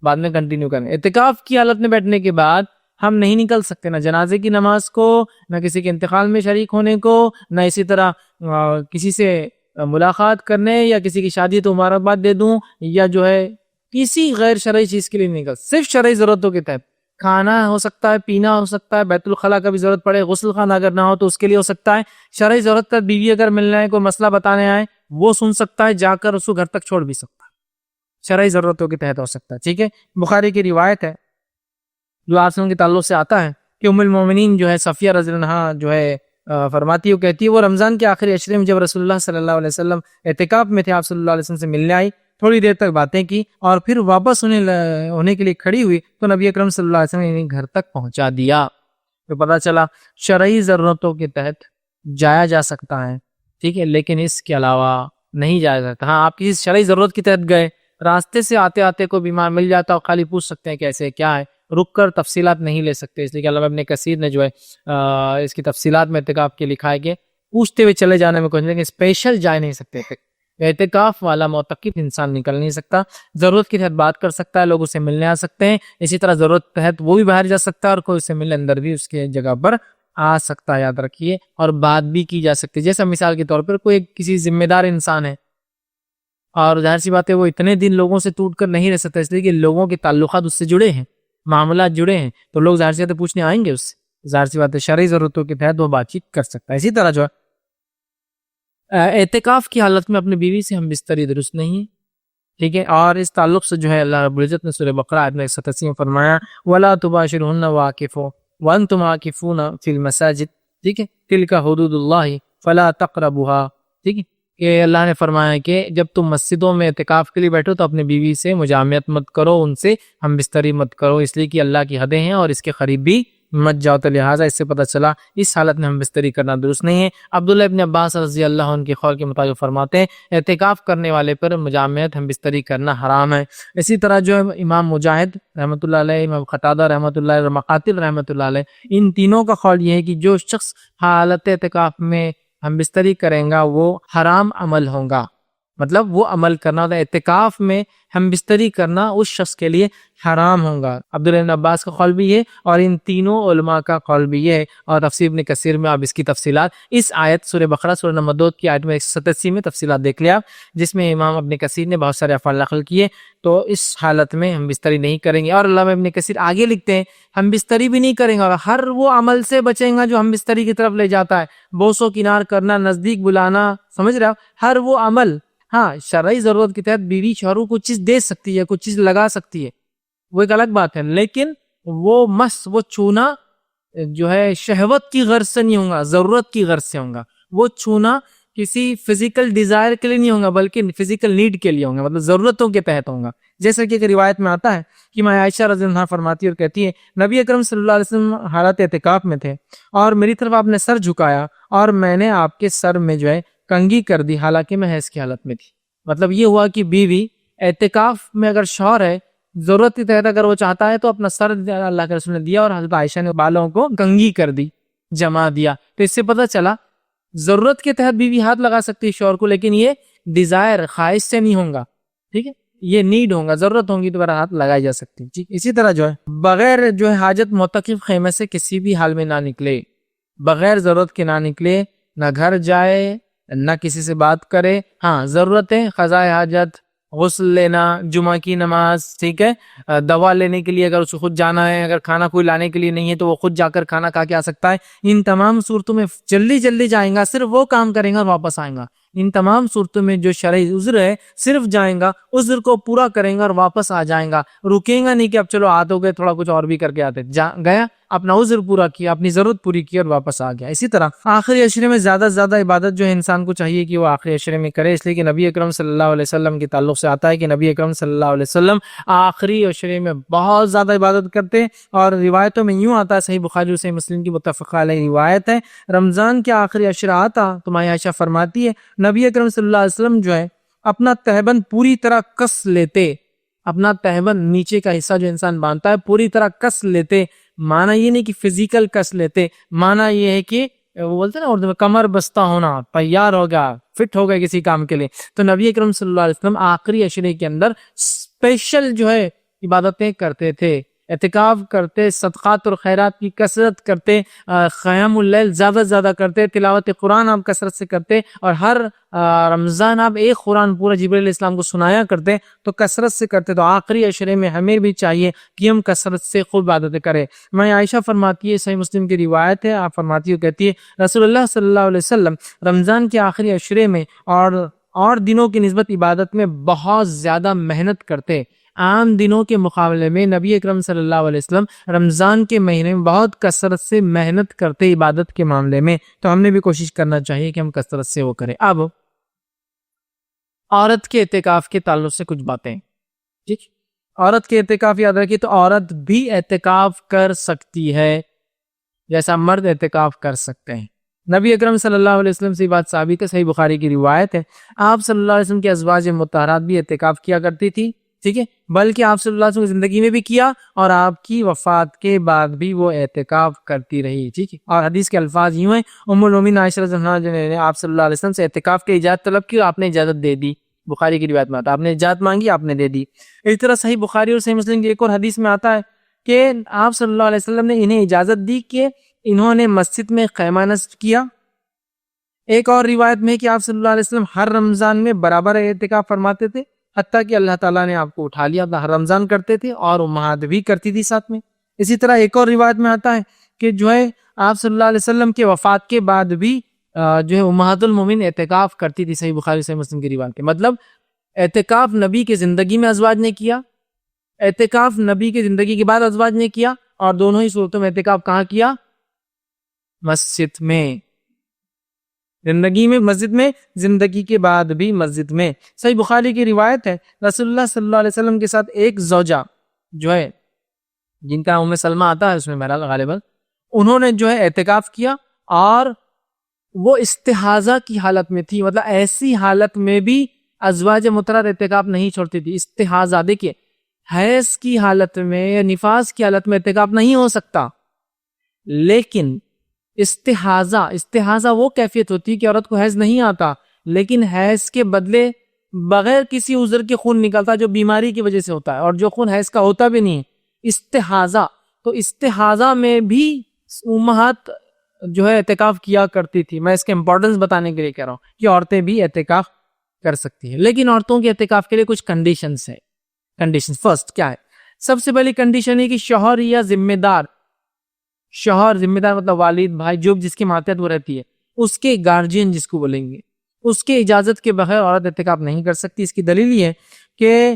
بعد میں کنٹینیو کریں. اعتکاف کی حالت میں بیٹھنے کے بعد ہم نہیں نکل سکتے، نہ جنازے کی نماز کو، نہ کسی کے انتقال میں شریک ہونے کو، نہ اسی طرح کسی سے ملاقات کرنے، یا کسی کی شادی تو مبارکباد دے دوں، یا جو ہے کسی غیر شرعی چیز کے لیے نہیں نکل، صرف شرعی ضرورتوں کے تحت. کھانا ہو سکتا ہے، پینا ہو سکتا ہے، بیت الخلاء کا بھی ضرورت پڑے، غسل خانہ اگر نہ ہو تو اس کے لیے ہو سکتا ہے. شرعی ضرورت کا بیوی اگر ملنا ہے، کوئی مسئلہ بتانے آئے، وہ سن سکتا ہے، جا کر اس کو گھر تک چھوڑ بھی سکتا ہے. شرعی ضرورتوں کے تحت ہو سکتا ہے. ٹھیک ہے. بخاری کی روایت ہے جو آپ کے تعلق سے آتا ہے کہ ام المومنین جو ہے صفیہ رضی اللہ عنہا جو ہے فرماتی ہے، وہ کہتی ہے وہ رمضان کے آخری عشرے میں جب رسول اللہ صلی اللہ علیہ وسلم اعتکاف میں تھے، آپ صلی اللہ علیہ وسلم سے ملنے آئی، تھوڑی دیر تک باتیں کی اور پھر واپس ہونے کے لیے کھڑی ہوئی تو نبی اکرم صلی اللہ علیہ وسلم نے انہیں گھر تک پہنچا دیا. تو پتہ چلا شرعی ضرورتوں کے تحت جایا جا سکتا ہے. ٹھیک ہے، لیکن اس کے علاوہ نہیں جایا جاتا. ہاں، آپ کسی شرعی ضرورت کے تحت گئے، راستے سے آتے آتے کوئی بیمار مل جاتا اور خالی پوچھ سکتے ہیں کیسے کیا ہے، رک کر تفصیلات نہیں لے سکتے. اس لیے کہ علامہ ابن کثیر نے جو ہے اس کی تفصیلات میں اعتکاف کے لکھا ہے کہ پوچھتے ہوئے چلے جانے میں کچھ نہیں، اسپیشل جا نہیں سکتے. اعتکاف والا معتکف انسان نکل نہیں سکتا، ضرورت کے تحت بات کر سکتا ہے، لوگ اسے ملنے آ سکتے ہیں. اسی طرح ضرورت کے تحت وہ بھی باہر جا سکتا ہے اور کوئی اسے ملنے اندر بھی اس کے جگہ پر آ سکتا ہے. یاد رکھیے. اور بات بھی کی جا سکتی ہے. جیسا مثال کے طور پر کوئی کسی ذمہ دار انسان ہے اور ظاہر سی بات ہے وہ اتنے دن لوگوں سے ٹوٹ کر نہیں رہ سکتا، اس لیے کہ لوگوں کے تعلقات اس سے جڑے ہیں، معاملات جڑے ہیں، تو لوگ ظاہر سی بات ہے پوچھنے آئیں گے اس سے. ظاہر سی بات ہے شرعی ضرورتوں کے تحت وہ بات چیت کر سکتا ہے. اسی طرح جو ہے اعتکاف کی حالت میں اپنی بیوی سے ہم بستری درست نہیں ہے. ٹھیک ہے. اور اس تعلق سے جو ہے اللہ رب العزت نے سورہ بقرہ آیت 187 میں فرمایا وَلَا تُبَاشِرُهُنَّ وَعَاكِفُوا وَأَنْتُمْ عَاكِفُونَ فِي الْمَسَاجِدِ. ٹھیک ہے. تِلْكَ حُدُودُ اللَّهِ فَلَا تَقْرَبُوهَا. ٹھیک ہے کہ اللہ نے فرمایا کہ جب تم مسجدوں میں اعتکاف کے لیے بیٹھو تو اپنے بیوی سے مجامعت مت کرو، ان سے ہم بستری مت کرو، اس لیے کہ اللہ کی حدیں ہیں اور اس کے قریب بھی مت جاؤ. تو لہٰذا اس سے پتہ چلا اس حالت میں ہم بستری کرنا درست نہیں ہے. عبداللہ ابن عباس رضی اللہ عنہ کے قول کے مطابق فرماتے ہیں اعتکاف کرنے والے پر مجامعت ہم بستری کرنا حرام ہے. اسی طرح جو ہے امام مجاہد رحمۃ اللہ علیہ، امام قتادہ رحمۃ اللہ علیہ، مقاتل رحمۃ اللہ علیہ، ان تینوں کا قول یہ ہے کہ جو شخص حالت اعتکاف میں ہم بستری کریں گا وہ حرام عمل ہوگا. مطلب وہ عمل کرنا ہوتا ہے، اعتکاف میں ہم بستری کرنا اس شخص کے لیے حرام ہوگا. عبداللہ بن عباس کا قول بھی یہ اور ان تینوں علماء کا قول بھی یہ ہے. اور تفسیر ابن کثیر میں آپ اس کی تفصیلات اس آیت سورہ بقرہ سورہ نمبر 2 کی آیت میں 187 میں تفصیلات دیکھ لیا، جس میں امام ابن کثیر نے بہت سارے افعال نقل کیے. تو اس حالت میں ہم بستری نہیں کریں گے. اور علامہ ابن کثیر آگے لکھتے ہیں ہم بستری بھی نہیں کریں گے اور ہر وہ عمل سے بچیں گا جو ہم بستری کی طرف لے جاتا ہے، بوسو کنار کرنا، نزدیک بلانا، سمجھ رہے آپ، ہر وہ عمل. ہاں، شرعی ضرورت کے تحت بیوی شوہر کو چیز دے سکتی ہے، کچھ چیز لگا سکتی ہے، وہ ایک الگ بات ہے، لیکن وہ چھونا جو ہے شہوت کی غرض سے نہیں ہوگا، ضرورت کی غرض سے ہوگا. وہ چھونا کسی فزیکل ڈیزائر کے لیے نہیں ہوگا بلکہ فزیکل نیڈ کے لیے ہوگا، مطلب ضرورتوں کے تحت ہوگا. جیسا کہ ایک روایت میں آتا ہے کہ میں عائشہ رضی اللہ عنہا فرماتی ہے اور کہتی ہے نبی اکرم صلی اللہ علیہ وسلم حالت اعتکاف میں تھے اور میری طرف آپ نے سر جھکایا اور میں نے آپ کے سر میں جو ہے کنگھی کر دی حالانکہ میں حیض کی حالت میں تھی. مطلب یہ ہوا کہ بیوی اعتکاف میں اگر شوہر ہے، ضرورت کے تحت اگر وہ چاہتا ہے تو اپنا سر اللہ کے رسول نے دیا اور حضرت عائشہ نے بالوں کو کنگھی کر دی، جما دیا. تو اس سے پتہ چلا ضرورت کے تحت بیوی ہاتھ لگا سکتی ہے شوہر کو، لیکن یہ ڈیزائر خواہش سے نہیں ہوگا. ٹھیک ہے، یہ نیڈ ہوگا، ضرورت ہوگی تو ہاتھ لگائی جا سکتی ہے. اسی طرح جو ہے بغیر جو ہے حاجت معتکف خیمے سے کسی بھی حال میں نہ نکلے، بغیر ضرورت کے نہ نکلے، نہ گھر جائے، نہ کسی سے بات کرے. ہاں، ضرورتیں قضاء حاجت، غسل لینا، جمعہ کی نماز، ٹھیک ہے، دوا لینے کے لیے اگر اس کو خود جانا ہے، اگر کھانا کوئی لانے کے لیے نہیں ہے تو وہ خود جا کر کھانا کھا کے آ سکتا ہے. ان تمام صورتوں میں جلدی جائیں گا، صرف وہ کام کریں گا اور واپس آئیں گا. ان تمام صورتوں میں جو شرعی عذر ہے صرف جائیں گا، عذر کو پورا کریں گا اور واپس آ جائیں گا. رکیں گا نہیں کہ اب چلو آتے ہو گئے تھوڑا کچھ اور بھی کر کے آتے، گیا اپنا عذر پورا کیا، اپنی ضرورت پوری کی اور واپس آ گیا. اسی طرح آخری عشرے میں زیادہ سے زیادہ عبادت جو ہے انسان کو چاہیے کہ وہ آخری عشرے میں کرے، اس لیے کہ نبی اکرم صلی اللہ علیہ وسلم کے تعلق سے آتا ہے کہ نبی اکرم صلی اللہ علیہ وسلم آخری عشرے میں بہت زیادہ عبادت کرتے. اور روایتوں میں یوں آتا ہے، صحیح بخاری اور صحیح مسلم کی متفق علیہ روایت ہے، رمضان کے آخری عشرہ آتا تو ماں عائشہ فرماتی ہے نبی اکرم صلی اللہ علیہ وسلم جو ہے اپنا تہبند پوری طرح کس لیتے، اپنا تہبند نیچے کا حصہ جو انسان باندھتا ہے پوری طرح کس لیتے. معنی یہ نہیں کہ فزیکل کس لیتے، معنی یہ ہے کہ وہ بولتے ہیں نا اردو میں کمر بستہ ہونا، تیار ہو گیا، فٹ ہو گیا کسی کام کے لیے. تو نبی اکرم صلی اللہ علیہ وسلم آخری عشرے کے اندر اسپیشل جو ہے عبادتیں کرتے تھے. اعتکاف کرتے، صدقات اور خیرات کی کثرت کرتے، قیام اللیل زیادہ سے زیادہ کرتے، تلاوت قرآن آپ کثرت سے کرتے، اور ہر رمضان آپ ایک قرآن پورا جبرائیل علیہ السلام کو سنایا کرتے، تو کثرت سے کرتے، تو آخری عشرے میں ہمیں بھی چاہیے کہ ہم کثرت سے خوب عبادتیں کریں۔ میں عائشہ فرماتی ہے، صحیح مسلم کی روایت ہے، آپ فرماتی ہو، کہتی ہے رسول اللہ صلی اللہ علیہ وسلم رمضان کے آخری عشرے میں اور دنوں کی نسبت عبادت میں بہت زیادہ محنت کرتے۔ عام دنوں کے مقابلے میں نبی اکرم صلی اللہ علیہ وسلم رمضان کے مہینے میں بہت کثرت سے محنت کرتے عبادت کے معاملے میں، تو ہم نے بھی کوشش کرنا چاہیے کہ ہم کثرت سے وہ کریں۔ اب عورت کے اعتکاف کے تعلق سے کچھ باتیں، ٹھیک، عورت کے اعتکاف یاد رکھیے، تو عورت بھی اعتکاف کر سکتی ہے جیسا مرد اعتکاف کر سکتے ہیں۔ نبی اکرم صلی اللہ علیہ وسلم سے یہ بات ثابت ہے، صحیح بخاری کی روایت ہے، آپ صلی اللہ علیہ وسلم کی ازواج مطہرات بھی اعتکاف کیا کرتی تھی، ٹھیک ہے، بلکہ آپ صلی اللہ علیہ وسلم کی زندگی میں بھی کیا اور آپ کی وفات کے بعد بھی وہ اعتکاف کرتی رہی، ٹھیک ہے۔ اور حدیث کے الفاظ یوں ہیں، ام المومنین عائشہ رضی اللہ عنہا نے آپ صلی اللہ علیہ وسلم سے اعتکاف کی اجازت طلب کی اور آپ نے اجازت دے دی۔ بخاری کی روایت میں آتا ہے آپ نے اجازت مانگی، آپ نے دے دی۔ اس طرح صحیح بخاری اور صحیح مسلم کی ایک اور حدیث میں آتا ہے کہ آپ صلی اللہ علیہ وسلم نے انہیں اجازت دی کہ انہوں نے مسجد میں خیمہ نصب کیا۔ ایک اور روایت میں کہ آپ صلی اللہ علیہ وسلم ہر رمضان میں برابر اعتکاف فرماتے تھے، حتیٰ کہ اللہ تعالیٰ نے آپ کو اٹھا لیا، ہر رمضان کرتے تھے اور امہات بھی کرتی تھی ساتھ میں۔ اسی طرح ایک اور روایت میں آتا ہے کہ جو ہے آپ صلی اللہ علیہ وسلم کے وفات کے بعد بھی جو ہے امہات المومنین اعتکاف کرتی تھی، صحیح بخاری صحیح مسلم کی روایت کے مطلب اعتکاف نبی کے زندگی میں ازواج نے کیا، اعتکاف نبی کے زندگی کے بعد ازواج نے کیا، اور دونوں ہی صورتوں میں اعتکاف کہاں کیا؟ مسجد میں، زندگی میں مسجد میں، زندگی کے بعد بھی مسجد میں۔ صحیح بخاری کی روایت ہے، رسول اللہ صلی اللہ علیہ وسلم کے ساتھ ایک زوجہ جو ہے جن کا ام سلمہ آتا ہے اس میں میرا غالباً، انہوں نے جو ہے اعتکاف کیا اور وہ استحاضہ کی حالت میں تھی، مطلب ایسی حالت میں بھی ازواج مطہرات اعتکاف نہیں چھوڑتی تھی۔ استحاضہ، دیکھیے حیض کی حالت میں یا نفاس کی حالت میں اعتکاف نہیں ہو سکتا، لیکن استحاضہ وہ کیفیت ہوتی ہے کہ عورت کو حیض نہیں آتا لیکن حیض کے بدلے بغیر کسی عذر کے خون نکلتا جو بیماری کی وجہ سے ہوتا ہے، اور جو خون حیض کا ہوتا بھی نہیں ہے، استحاضہ۔ تو استحاضہ میں بھی امہات جو ہے اعتکاف کیا کرتی تھی۔ میں اس کے امپورٹنس بتانے کے لیے کہہ رہا ہوں کہ عورتیں بھی اعتکاف کر سکتی ہیں، لیکن عورتوں کے اعتکاف کے لیے کچھ کنڈیشنز ہیں۔ کنڈیشن فرسٹ کیا ہے؟ سب سے پہلی کنڈیشن ہے کہ شوہر یا ذمہ دار، شوہر ذمہ دار مطلب والد، بھائی، جو جس کی ماتحت وہ رہتی ہے، اس کے گارجین جس کو بولیں گے، اس کے اجازت کے بغیر عورت اعتکاف نہیں کر سکتی۔ اس کی دلیل یہ ہے کہ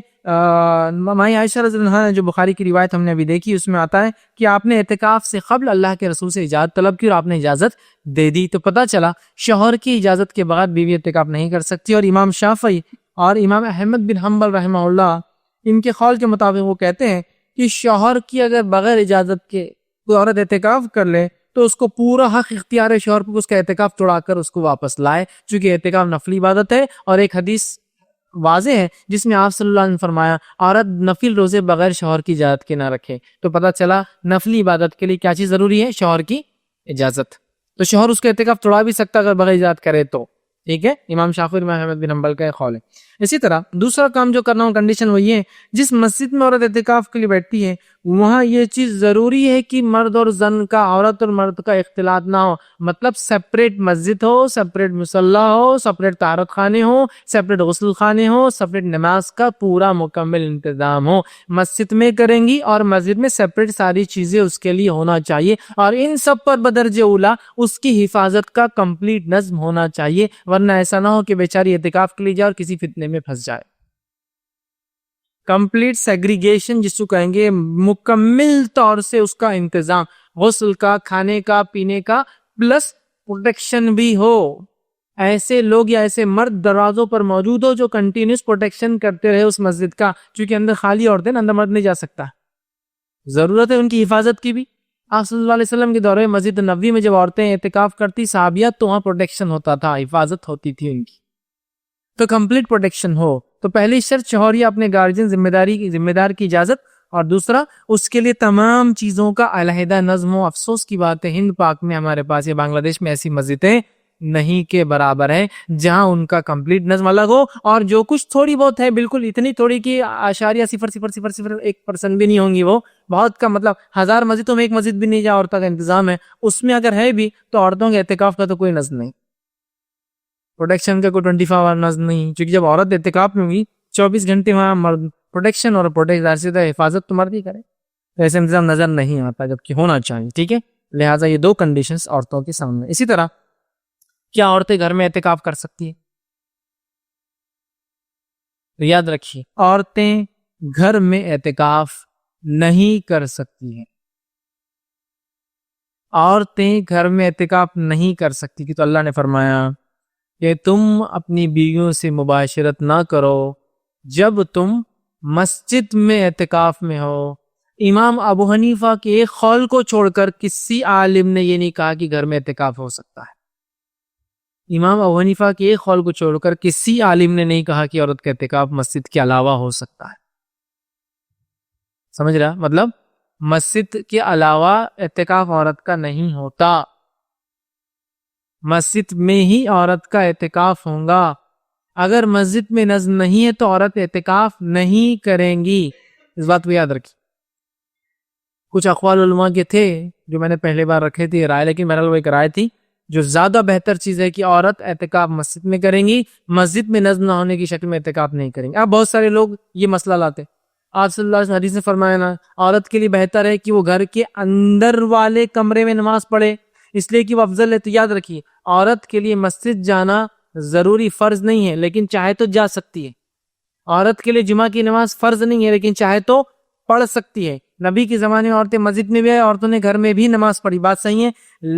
مائی عائشہ رضی اللہ عنہا جو بخاری کی روایت ہم نے ابھی دیکھی اس میں آتا ہے کہ آپ نے اعتکاف سے قبل اللہ کے رسول سے اجازت طلب کی اور آپ نے اجازت دے دی، تو پتہ چلا شوہر کی اجازت کے بغیر بیوی اعتکاف نہیں کر سکتی۔ اور امام شافعی اور امام احمد بن حنبل رحمہ اللہ ان کے قول کے مطابق وہ کہتے ہیں کہ شوہر کی اگر بغیر اجازت کے کوئی عورت اعتکاف کر لے تو اس کو پورا حق اختیار ہے شوہر کو اس کا اعتکاف توڑا کر اس کو واپس لائے، چونکہ اعتکاف نفلی عبادت ہے۔ اور ایک حدیث واضح ہے جس میں آپ صلی اللہ علیہ وسلم نے فرمایا عورت نفل روزے بغیر شوہر کی اجازت کے نہ رکھے، تو پتہ چلا نفلی عبادت کے لیے کیا چیز ضروری ہے؟ شوہر کی اجازت۔ تو شوہر اس کا اعتکاف توڑا بھی سکتا اگر بغیر اجازت کرے تو، ٹھیک ہے، امام شافعی اور احمد بن حنبل کا قول ہے۔ اسی طرح دوسرا کام جو کرنا ہوں کنڈیشن وہ یہ ہے، جس مسجد میں عورت اعتکاف کے لیے بیٹھتی ہے وہاں یہ چیز ضروری ہے کہ مرد اور زن کا، عورت اور مرد کا اختلاط نہ ہو، مطلب سپریٹ مسجد ہو، سپریٹ مصلی ہو، سپریٹ طہارت خانے ہو، سپریٹ غسل خانے ہو، سپریٹ نماز کا پورا مکمل انتظام ہو۔ مسجد میں کریں گی اور مسجد میں سپریٹ ساری چیزیں اس کے لیے ہونا چاہیے، اور ان سب پر بدرجہ اولا اس کی حفاظت کا کمپلیٹ نظم ہونا چاہیے، ورنہ ایسا نہ ہو کہ بیچاری اعتکاف کے لیے جائے اور کسی فتنے میں پھنس جائے۔ کمپلیٹ سیگریگیشن جس کو کہیں گے، مکمل طور سے اس کا انتظام، غسل کا، کھانے کا، پینے کا، پلس پروٹیکشن بھی ہو۔ ایسے لوگ یا ایسے مرد دروازوں پر موجود ہو جو کنٹینیوس پروٹیکشن کرتے رہے اس مسجد کا، چونکہ اندر خالی عورتیں اندر مرد نہیں جا سکتا، ضرورت ہے ان کی حفاظت کی بھی۔ آپ صلی اللہ علیہ وسلم کے دورے مسجد نبوی میں جب عورتیں اعتکاف کرتی صحابیات تو وہاں پروٹیکشن ہوتا تھا، حفاظت ہوتی تھی ان کی، تو کمپلیٹ پروٹیکشن ہو۔ تو پہلی شرط شوہر یا اپنے گارجین ذمہ دار کی اجازت، اور دوسرا اس کے لیے تمام چیزوں کا علیحدہ نظم ہو۔ افسوس کی بات ہے ہند پاک میں ہمارے پاس یا بنگلہ دیش میں ایسی مسجدیں نہیں کے برابر ہے، جہاں ان کا کمپلیٹ نظم الگ ہو اور جو کچھ تھوڑی بہت ہے، بالکل اتنی تھوڑی کہ اشاریہ 0.00001% بھی نہیں ہوں گی، وہ بہت کا مطلب 1000 مسجدوں میں ایک مسجد بھی نہیں جہاں عورتوں کا انتظام ہے، اس میں اگر ہے بھی تو عورتوں کے اعتکاف کا تو کوئی نظم نہیں، پروٹیکشن کا کوئی 24 آور نظم نہیں، کیونکہ جب عورت اعتکاف میں ہوگی 24 گھنٹے وہاں مرد پروٹیکشن اور حفاظت تو مرد ہی کرے، تو ایسے انتظام نظر نہیں آتا جبکہ ہونا چاہیے، ٹھیک ہے۔ لہٰذا یہ 2 کنڈیشنز عورتوں کے سامنے۔ اسی طرح کیا عورتیں گھر میں اعتکاف کر سکتی ہیں؟ تو یاد رکھیے، عورتیں گھر میں اعتکاف نہیں کر سکتی ہیں، عورتیں گھر میں اعتکاف نہیں کر سکتی، کہ تو اللہ نے فرمایا کہ تم اپنی بیویوں سے مباشرت نہ کرو جب تم مسجد میں اعتکاف میں ہو۔ امام ابو حنیفہ کے ایک قول کو چھوڑ کر کسی عالم نے یہ نہیں کہا کہ گھر میں اعتکاف ہو سکتا ہے، امام ابو حنیفہ کے ایک قول کو چھوڑ کر کسی عالم نے نہیں کہا کہ عورت کا اعتکاف مسجد کے علاوہ ہو سکتا ہے۔ سمجھ رہا؟ مطلب مسجد کے علاوہ اعتکاف عورت کا نہیں ہوتا، مسجد میں ہی عورت کا اعتکاف ہوگا۔ اگر مسجد میں نظم نہیں ہے تو عورت اعتکاف نہیں کریں گی، اس بات کو یاد رکھیں۔ کچھ اقوال علماء کے تھے جو میں نے پہلے بار رکھے تھے رائے، لیکن بہرحال وہ ایک رائے تھی جو زیادہ بہتر چیز ہے کہ عورت اعتکاف مسجد میں کریں گی، مسجد میں نظم نہ ہونے کی شکل میں اعتکاف نہیں کریں گے۔ اب بہت سارے لوگ یہ مسئلہ لاتے، آپ صلی اللہ علیہ وسلم حدیث نے فرمایا نا، عورت کے لیے بہتر ہے کہ وہ گھر کے اندر والے کمرے میں نماز پڑھے، اس لیے کہ وہ افضل ہے۔ تو یاد رکھیے، عورت کے لیے مسجد جانا ضروری فرض نہیں ہے، لیکن چاہے تو جا سکتی ہے۔ عورت کے لیے جمعہ کی نماز فرض نہیں ہے، لیکن چاہے تو پڑھ سکتی ہے۔ نبی کے زمانے میں عورتیں مسجد میں بھی آئے، عورتوں نے گھر میں بھی نماز پڑھی، بات صحیح ہے،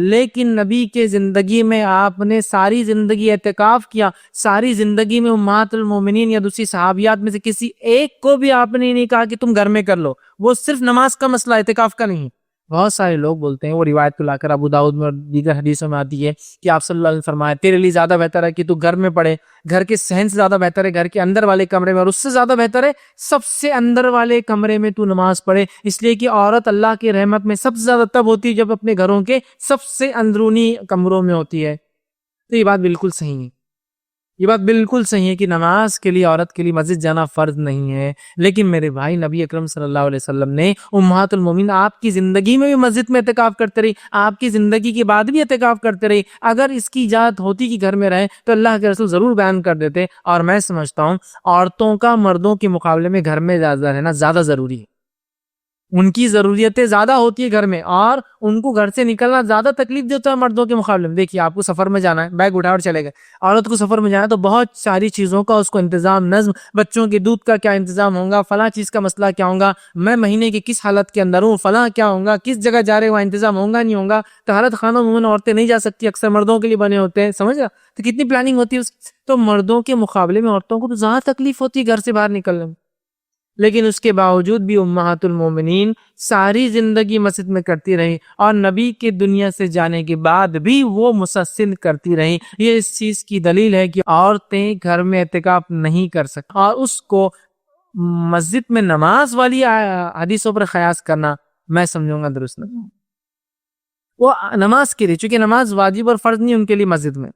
لیکن نبی کے زندگی میں آپ نے ساری زندگی اعتکاف کیا، ساری زندگی میں امہات المومنین یا دوسری صحابیات میں سے کسی ایک کو بھی آپ نے نہیں کہا کہ تم گھر میں کر لو، وہ صرف نماز کا مسئلہ، اعتکاف کا نہیں۔ بہت سارے لوگ بولتے ہیں، وہ روایت کو لا کر ابو داؤد میں اور دیگر حدیثوں میں آتی ہے کہ آپ صلی اللہ علیہ وسلم فرمایا تیرے لیے زیادہ بہتر ہے کہ تو گھر میں پڑھے، گھر کے صحن سے زیادہ بہتر ہے گھر کے اندر والے کمرے میں، اور اس سے زیادہ بہتر ہے سب سے اندر والے کمرے میں تو نماز پڑھے، اس لیے کہ عورت اللہ کی رحمت میں سب سے زیادہ تب ہوتی ہے جب اپنے گھروں کے سب سے اندرونی کمروں میں ہوتی ہے۔ تو یہ بات بالکل صحیح ہے، یہ بات بالکل صحیح ہے کہ نماز کے لیے عورت کے لیے مسجد جانا فرض نہیں ہے، لیکن میرے بھائی نبی اکرم صلی اللہ علیہ وسلم نے امہات المومنین آپ کی زندگی میں بھی مسجد میں اعتکاف کرتے رہی، آپ کی زندگی کے بعد بھی اعتکاف کرتے رہی۔ اگر اس کی اجازت ہوتی کہ گھر میں رہے تو اللہ کے رسول ضرور بیان کر دیتے، اور میں سمجھتا ہوں عورتوں کا مردوں کے مقابلے میں گھر میں زیادہ رہنا زیادہ ضروری ہے، ان کی ضروریتیں زیادہ ہوتی ہے گھر میں، اور ان کو گھر سے نکلنا زیادہ تکلیف دیتا ہے مردوں کے مقابلے میں۔ دیکھیے، آپ کو سفر میں جانا ہے، بیگ اٹھا اور چلے گئے، عورت کو سفر میں جانا ہے تو بہت ساری چیزوں کا اس کو انتظام، نظم، بچوں کے دودھ کا کیا انتظام ہوگا، فلاں چیز کا مسئلہ کیا ہوگا، میں مہینے کی کس حالت کے اندر ہوں، فلاں کیا ہوگا، کس جگہ جا رہے، وہاں انتظام ہوگا نہیں ہوگا، طہارت خانوں میں عورتیں نہیں جا سکتی، اکثر مردوں کے لیے بنے ہوتے ہیں، سمجھ گا؟ تو کتنی پلاننگ ہوتی ہے تو مردوں کے مقابلے میں عورتوں کو تو زیادہ تکلیف ہوتی ہے گھر سے باہر نکلنے میں، لیکن اس کے باوجود بھی امہات المومنین ساری زندگی مسجد میں کرتی رہی، اور نبی کے دنیا سے جانے کے بعد بھی وہ مسلسل کرتی رہی۔ یہ اس چیز کی دلیل ہے کہ عورتیں گھر میں اعتکاف نہیں کر سکتی، اور اس کو مسجد میں نماز والی حدیثوں پر قیاس کرنا میں سمجھوں گا درست نہیں۔ وہ نماز کے لیے، چونکہ نماز واجب اور فرض نہیں ان کے لیے مسجد میں،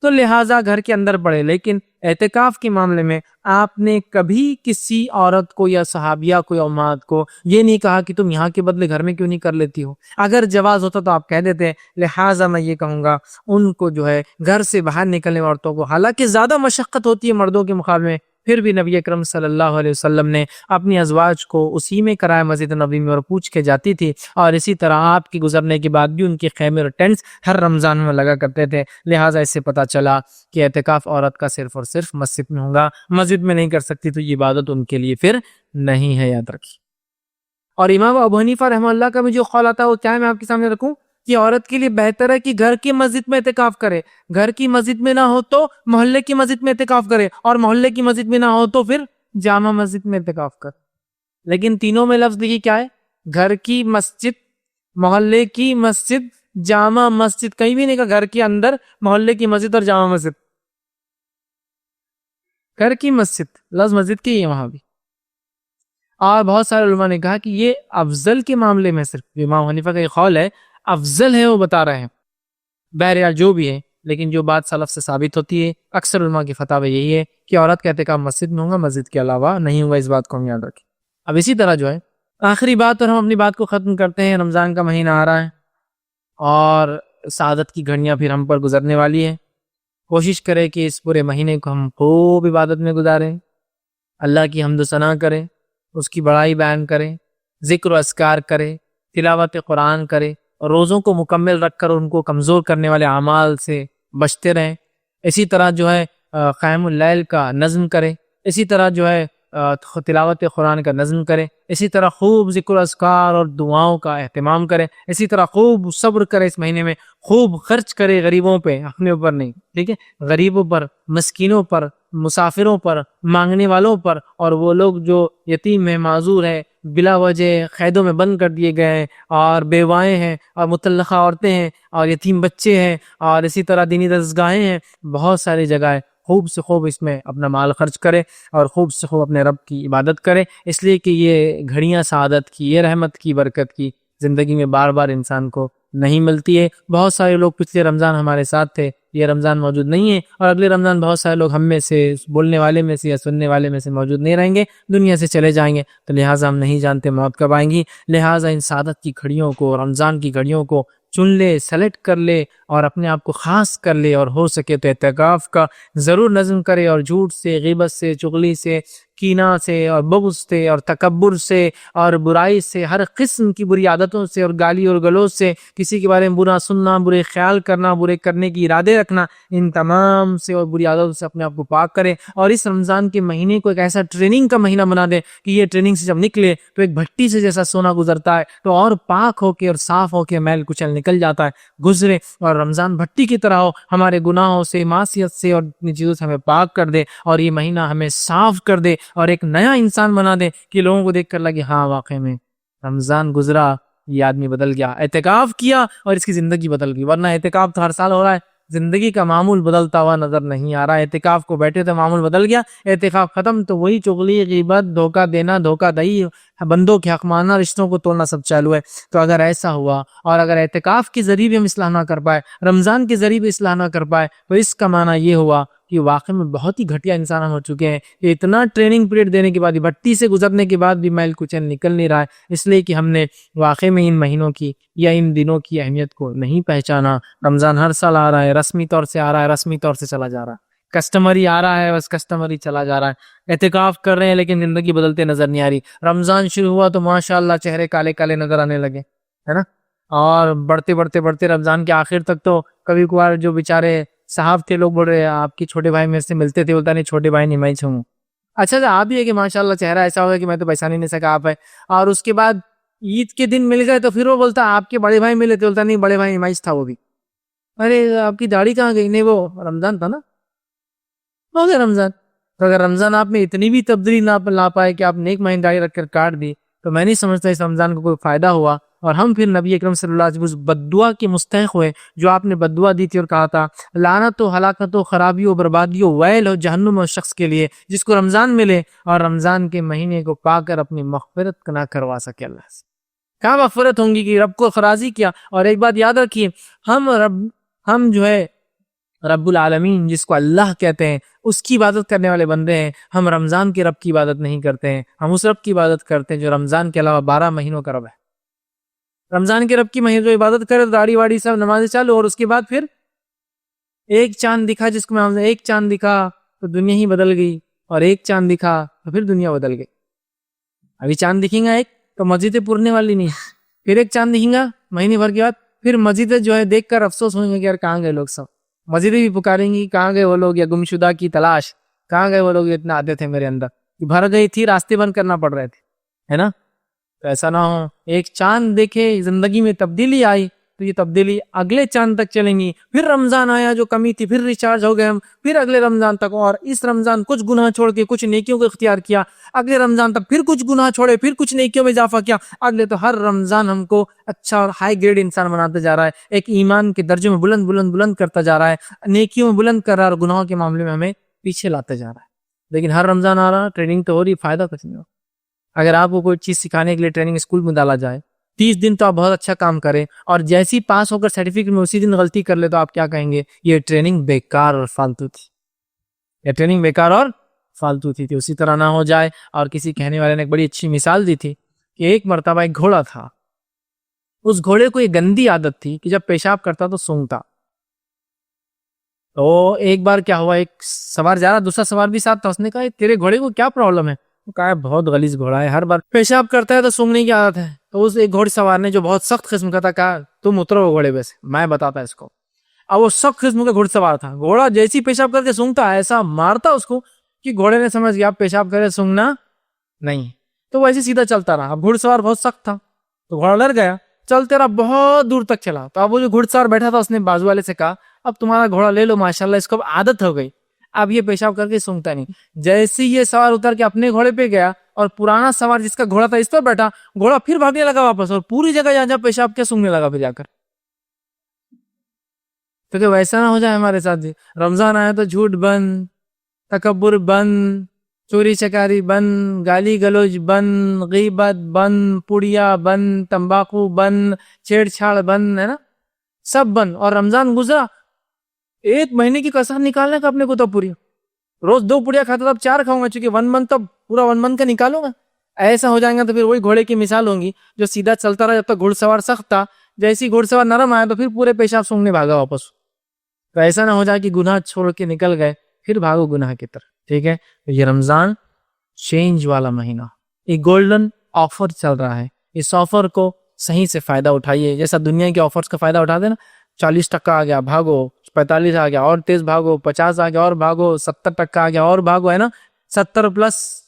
تو لہٰذا گھر کے اندر پڑھے، لیکن اعتکاف کے معاملے میں آپ نے کبھی کسی عورت کو یا صحابیہ کو یا امہات کو یہ نہیں کہا کہ تم یہاں کے بدلے گھر میں کیوں نہیں کر لیتی ہو۔ اگر جواز ہوتا تو آپ کہہ دیتے، لہٰذا میں یہ کہوں گا ان کو جو ہے گھر سے باہر نکلنے والے عورتوں کو، حالانکہ زیادہ مشقت ہوتی ہے مردوں کے مقابلے میں، پھر بھی نبی اکرم صلی اللہ علیہ وسلم نے اپنی ازواج کو اسی میں کرایا مسجد نبوی میں، اور پوچھ کے جاتی تھی، اور اسی طرح آپ کے گزرنے کے بعد بھی ان کے خیمے اور ٹینٹس ہر رمضان میں لگا کرتے تھے۔ لہٰذا اس سے پتہ چلا کہ اعتکاف عورت کا صرف اور صرف مسجد میں ہوگا، مسجد میں نہیں کر سکتی تو یہ عبادت ان کے لیے پھر نہیں ہے، یاد رکھیے۔ اور امام ابو حنیفہ رحمہ اللہ کا بھی جو قول آتا ہے وہ کیا میں آپ کے سامنے رکھوں کہ عورت کے لیے بہتر ہے کہ گھر کی مسجد میں اعتکاف کرے، گھر کی مسجد میں نہ ہو تو محلے کی مسجد میں اعتکاف کرے، اور محلے کی مسجد میں نہ ہو تو پھر جامع مسجد میں اعتکاف کرے۔ لیکن تینوں میں لفظ دیکھیے کیا ہے، گھر کی مسجد، محلے کی مسجد، جامع مسجد، کہیں بھی نہیں کہا گھر کے اندر محلے کی مسجد اور جامع مسجد، گھر کی مسجد، لفظ مسجد کی ہے وہاں بھی۔ اور بہت سارے علماء نے کہا کہ یہ افضل کے معاملے میں صرف امام حنیفہ کا یہ قول ہے، افضل ہے وہ بتا رہے ہیں، بہرحال جو بھی ہے لیکن جو بات سلف سے ثابت ہوتی ہے، اکثر علماء کی فتوی یہی ہے کہ عورت کا اعتکاف مسجد میں ہوگا، مسجد کے علاوہ نہیں ہوگا. اس بات کو ہم یاد رکھیں. اب اسی طرح جو ہے آخری بات، اور ہم اپنی بات کو ختم کرتے ہیں. رمضان کا مہینہ آ رہا ہے اور سعادت کی گھڑیاں پھر ہم پر گزرنے والی ہے. کوشش کریں کہ اس پورے مہینے کو ہم خوب عبادت میں گزاریں، اللہ کی حمد و ثنا کریں، اس کی بڑائی بیان کریں، ذکر و اذکار کریں، تلاوت قرآن کریں، اور روزوں کو مکمل رکھ کر ان کو کمزور کرنے والے اعمال سے بچتے رہیں. اسی طرح جو ہے قیام اللیل کا نظم کریں، اسی طرح جو ہے تلاوت قرآن کا نظم کریں، اسی طرح خوب ذکر و اذکار اور دعاؤں کا اہتمام کریں، اسی طرح خوب صبر کریں. اس مہینے میں خوب خرچ کریں، غریبوں پہ، اپنے اوپر نہیں، ٹھیک ہے، غریبوں پر، مسکینوں پر، مسافروں پر، مانگنے والوں پر، اور وہ لوگ جو یتیم ہیں، معذور ہیں، بلا وجہ قیدوں میں بند کر دیے گئے ہیں، اور بیوائیں ہیں، اور مطلقہ عورتیں ہیں، اور یتیم بچے ہیں، اور اسی طرح دینی درسگاہیں ہیں. بہت ساری جگہیں خوب سے خوب اس میں اپنا مال خرچ کرے اور خوب سے خوب اپنے رب کی عبادت کرے، اس لیے کہ یہ گھڑیاں سعادت کی، یہ رحمت کی، برکت کی زندگی میں بار بار انسان کو نہیں ملتی ہے. بہت سارے لوگ پچھلے رمضان ہمارے ساتھ تھے، یہ رمضان موجود نہیں ہے، اور اگلے رمضان بہت سارے لوگ ہم میں سے، بولنے والے میں سے یا سننے والے میں سے موجود نہیں رہیں گے، دنیا سے چلے جائیں گے. تو لہٰذا ہم نہیں جانتے موت کب آئیں گی. لہٰذا ان سعادت کی گھڑیوں کو، رمضان کی گھڑیوں کو چن لے، سلیکٹ کر لے، اور اپنے آپ کو خاص کر لے، اور ہو سکے تو اعتکاف کا ضرور نظم کرے، اور جھوٹ سے، غیبت سے، چغلی سے، کینہ سے، اور بغض سے، اور تکبر سے، اور برائی سے، ہر قسم کی بری عادتوں سے، اور گالی اور گلوچ سے، کسی کے بارے میں برا سننا، برے خیال کرنا، برے کرنے کی ارادے رکھنا، ان تمام سے اور بری عادتوں سے اپنے آپ کو پاک کرے. اور اس رمضان کے مہینے کو ایک ایسا ٹریننگ کا مہینہ بنا دے کہ یہ ٹریننگ سے جب نکلے تو ایک بھٹی سے جیسا سونا گزرتا ہے تو اور پاک ہو کے اور صاف ہو کے میل کچل نکل جاتا ہے، گزرے. اور رمضان بھٹی کی طرح ہو، ہمارے گناہوں سے، معصیت سے، اور اتنی چیزوں سے ہمیں پاک کر دے، اور یہ مہینہ ہمیں صاف کر دے، اور ایک نیا انسان بنا دے کہ لوگوں کو دیکھ کر لگے ہاں واقعی میں رمضان گزرا، یہ آدمی بدل گیا، اعتکاف کیا اور اس کی زندگی بدل گئی. ورنہ اعتکاف تو ہر سال ہو رہا ہے، زندگی کا معمول بدلتا ہوا نظر نہیں آ رہا. اعتکاف کو بیٹھے تو معمول بدل گیا، اعتکاف ختم تو وہی چغلی، غیبت، دھوکہ دینا، دھوکہ دہی، بندوں کے حق ماننا، رشتوں کو توڑنا سب چالو ہے. تو اگر ایسا ہوا، اور اگر اعتکاف کے ذریعے بھی ہم اصلاح نہ کر پائے، رمضان کے ذریعے بھی اصلاح نہ کر پائے، تو اس کا معنی یہ ہوا کہ واقعی میں بہت ہی گھٹیا انسان ہم ہو چکے ہیں کہ اتنا ٹریننگ پیریڈ دینے کے بعد، بھٹی سے گزرنے کے بعد بھی میل کچل نکل نہیں رہا ہے، اس لیے کہ ہم نے واقعی میں ان مہینوں کی یا ان دنوں کی اہمیت کو نہیں پہچانا. رمضان ہر سال آ رہا ہے، رسمی طور سے آ رہا ہے، رسمی طور سے چلا جا رہا ہے، کسٹمری آ رہا ہے، بس کسٹمری چلا جا رہا ہے. اعتکاف کر رہے ہیں لیکن زندگی بدلتے نظر نہیں آ رہی. رمضان شروع ہوا تو ماشاءاللہ چہرے کالے کالے نظر آنے لگے، ہے نا، اور بڑھتے بڑھتے بڑھتے رمضان کے آخر تک تو کبھی کبھار جو بیچارے صاحب تھے، لوگ بول رہے ہیں آپ کی چھوٹے بھائی میرے سے ملتے تھے، بولتا نہیں چھوٹے بھائی نہیں میں ہوں. اچھا آپ بھی ہے کہ ماشاءاللہ چہرہ ایسا ہوگا کہ میں تو پہچان ہی نہیں سکا آپ ہے. اور اس کے بعد عید کے دن مل گئے تو پھر وہ بولتا آپ کے بڑے بھائی ملے تھے، بولتا نہیں بڑے بھائی نمائش تھا وہ بھی. ارے آپ کی داڑھی کہاں گئی؟ نہیں وہ رمضان تھا نا، ہو گیا رمضان. تو اگر رمضان آپ میں اتنی بھی تبدیلی نہ لا پائے کہ آپ نے ایک مہینے داڑھی رکھ کر کاٹ دی، تو میں نہیں سمجھتا اس رمضان کو کوئی فائدہ ہوا. اور ہم پھر نبی اکرم صلی اللہ علیہ وسلم بد دعا کے مستحق ہوئے، جو آپ نے بد دعا دی تھی اور کہا تھا لعنت و ہلاکت و خرابی و بربادی و ویل ہو جہنم اور شخص کے لیے جس کو رمضان ملے اور رمضان کے مہینے کو پا کر اپنی مغفرت نہ کروا سکے. اللہ سے کہاں مغفرت ہوں گی کہ رب کو خراجی کیا. اور ایک بات یاد رکھیے، ہم جو ہے رب العالمین جس کو اللہ کہتے ہیں اس کی عبادت کرنے والے بندے ہیں. ہم رمضان کے رب کی عبادت نہیں کرتے ہیں، ہم اس رب کی عبادت کرتے ہیں جو رمضان کے علاوہ 12 مہینوں کا رب ہے. رمضان کے رب کی مہینے جو عبادت کرے، داڑھی واڑی سب نمازیں چالو، اور اس کے بعد پھر ایک چاند دکھا، جس کو میں ایک چاند دکھا تو دنیا ہی بدل گئی، اور ایک چاند دکھا تو پھر دنیا بدل گئی. ابھی چاند دکھیں گا ایک تو مسجدیں پورنے والی نہیں، پھر ایک چاند دکھیں گا مہینے بھر کے بعد، پھر مسجدیں جو ہے دیکھ کر افسوس ہوئیں گے کہ یار کہاں گئے لوگ سب. مسجدیں بھی پکاریں گی کہاں گئے وہ لوگ، یا گمشدہ کی تلاش، کہاں گئے وہ لوگ، اتنا آتے تھے میرے اندر، بھر گئی تھی، راستے بند کرنا پڑ رہے تھے، ہے نا. تو ایسا نہ ہو، ایک چاند دیکھے زندگی میں تبدیلی آئی تو یہ تبدیلی اگلے چاند تک چلیں گی. پھر رمضان آیا، جو کمی تھی پھر ریچارج ہو گئے ہم، پھر اگلے رمضان تک، اور اس رمضان کچھ گناہ چھوڑ کے کچھ نیکیوں کو اختیار کیا، اگلے رمضان تک پھر کچھ گناہ چھوڑے پھر کچھ نیکیوں میں اضافہ کیا، اگلے تو ہر رمضان ہم کو اچھا اور ہائی گریڈ انسان بناتے جا رہا ہے، ایک ایمان کے درجے میں بلند بلند بلند کرتا جا رہا ہے، نیکیوں میں بلند کر رہا ہے، اور گناہوں کے معاملے میں ہمیں پیچھے لاتے جا رہا ہے. لیکن ہر رمضان آ رہا، ٹریننگ تو ہو رہی، فائدہ کچھ نہیں ہو. اگر آپ کو کوئی چیز سکھانے کے لیے ٹریننگ اسکول میں ڈالا جائے 30 دن تو آپ بہت اچھا کام کریں اور جیسی پاس ہو کر سرٹیفکیٹ میں اسی دن غلطی کر لے تو آپ کیا کہیں گے؟ یہ ٹریننگ بیکار اور فالتو تھی، یہ ٹریننگ بیکار اور فالتو تھی۔ اسی طرح نہ ہو جائے۔ اور کسی کہنے والے نے ایک بڑی اچھی مثال دی تھی کہ ایک مرتبہ ایک گھوڑا تھا، اس گھوڑے کو یہ گندی عادت تھی کہ جب پیشاب کرتا تو سونگتا۔ تو ایک بار کیا ہوا، ایک سوار جا رہا، دوسرا سوار بھی ساتھ تھا، اس نے کہا تیرے گھوڑے کو کیا پرابلم ہے؟ وہ کہا بہت غلیظ گھوڑا ہے، ہر بار پیشاب کرتا ہے تو سونگنے کی عادت ہے۔ تو اس ایک گھوڑے سوار نے جو بہت سخت قسم کا تھا کہا تم اترو گھوڑے پہ سے، میں بتاتا اس کو۔ اب وہ سخت قسم کا گھوڑا سوار تھا، گھوڑا جیسی پیشاب کر کے سونگتا ایسا مارتا اس کو کہ گھوڑے نے سمجھ گیا پیشاب کرے سونگنا نہیں، تو وہ ایسے سیدھا چلتا رہا۔ اب گھوڑ سوار بہت سخت تھا تو گھوڑا ڈر گیا، چلتے رہا، بہت دور تک چلا۔ تو اب وہ جو گھوڑ سوار بیٹھا تھا اس نے بازو والے سے کہا اب تمہارا گھوڑا لے لو، ماشاءاللہ اس کو اب عادت ہو گئی، اب یہ پیشاب کر کے سونگتا نہیں۔ جیسے یہ سوار اتر کے اپنے گھوڑے پہ گیا اور پرانا سوار جس کا گھوڑا تھا اس پر بیٹھا، گھوڑا پھر بھاگنے لگا واپس اور پوری جگہ جہاں جہاں پیشاب کیا سونگنے لگا پھر جا کر۔ تو کہ ویسا نہ ہو جائے ہمارے ساتھ بھی۔ رمضان آیا تو جھوٹ بند، تکبر بند، چوری چکاری بند، گالی گلوچ بند، غیبت بند، پڑیا بند، تمباکو بند، چھیڑ چھاڑ بند، ہے نا، سب بند۔ اور رمضان گزرا، ایک مہینے کی کسر نکالنے کا اپنے کو تو پوری، روز 2 پڑیا کھاتا تھا اب 4 کھاؤں گا، چونکہ 1 منتھ تو پورا 1 منتھ کا نکالوں گا۔ ایسا ہو جائے گا تو پھر وہی گھوڑے کی مثال ہوں گی جو سیدھا چلتا رہا جب تک گھوڑ سوار سخت تھا، جیسی گھوڑ سوار نرم آیا تو پھر پورے پیشاب سونگنے بھاگا واپس۔ تو ایسا نہ ہو جائے کہ گناہ چھوڑ کے نکل گئے پھر بھاگو گناہ کی طرف، ٹھیک ہے؟ تو یہ رمضان چینج والا مہینہ، ایک گولڈن آفر چل رہا ہے، اس آفر کو صحیح سے فائدہ اٹھائیے۔ جیسا دنیا کے آفرز کا فائدہ اٹھاتے نا، 40% آ گیا بھاگو، 45 آ گیا اور تیز بھاگو، 50 آ گیا اور بھاگو، 70% آ گیا اور بھاگو، ہے نا، 70+20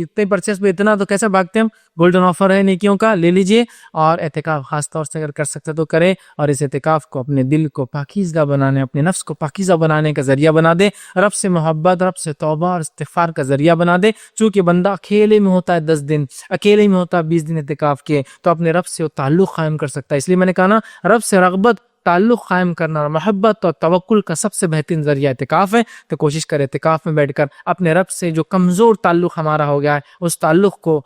اتنے پرچیز پہ اتنا، تو کیسے بھاگتے ہم؟ گولڈن آفر ہے نیکیوں کا، لے لیجئے۔ اور اعتکاف خاص طور سے اگر کر سکتے تو کریں، اور اس اعتکاف کو اپنے دل کو پاکیزہ بنانے، اپنے نفس کو پاکیزہ بنانے کا ذریعہ بنا دے، رب سے محبت، رب سے توبہ اور استغفار کا ذریعہ بنا دے۔ چونکہ بندہ اکیلے میں ہوتا ہے 10 دن، اکیلے میں ہوتا ہے 20 دن اعتکاف کے، تو اپنے رب سے وہ تعلق قائم کر سکتا ہے۔ اس لیے میں نے کہا نا، رب سے رغبت، تعلق قائم کرنا اور محبت اور توکل کا سب سے بہترین ذریعہ اعتکاف ہے۔ تو کوشش کریں اعتکاف میں بیٹھ کر اپنے رب سے جو کمزور تعلق ہمارا ہو گیا ہے، اس تعلق کو،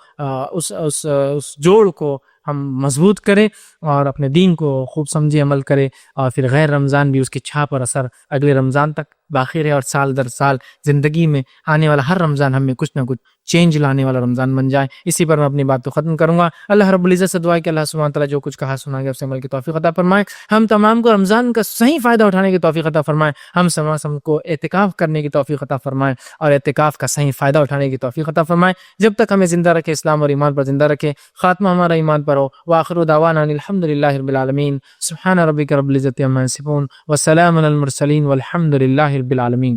اس جوڑ کو ہم مضبوط کریں اور اپنے دین کو خوب سمجھے عمل کریں، اور پھر غیر رمضان بھی اس کی چھاپ اور اثر اگلے رمضان تک باقی رہے، اور سال در سال زندگی میں آنے والا ہر رمضان ہم میں کچھ نہ کچھ چینج لانے والا رمضان بن جائے۔ اسی پر میں اپنی بات کو ختم کروں گا۔ اللہ رب العزت سے دعا ہے کہ اللہ سبحانہ تعالیٰ جو کچھ کہا سنا گیا اس سے عمل کی توفیق عطا فرمائے، ہم تمام کو رمضان کا صحیح فائدہ اٹھانے کی توفیق عطا فرمائے، ہم سب کو اعتکاف کرنے کی توفیق عطا فرمائے اور اعتکاف کا صحیح فائدہ اٹھانے کی توفیق عطا فرمائے۔ جب تک ہمیں زندہ رکھے، اسلام اور ایمان پر زندہ رکھے، خاتمہ ہمارا ایمان پر ہو۔ وآخر دعوانا الحمدللہ رب العالمین، سبحان ربک رب العزت عما یصفون، وسلام علی المرسلین، والحمد للہ رب العالمین۔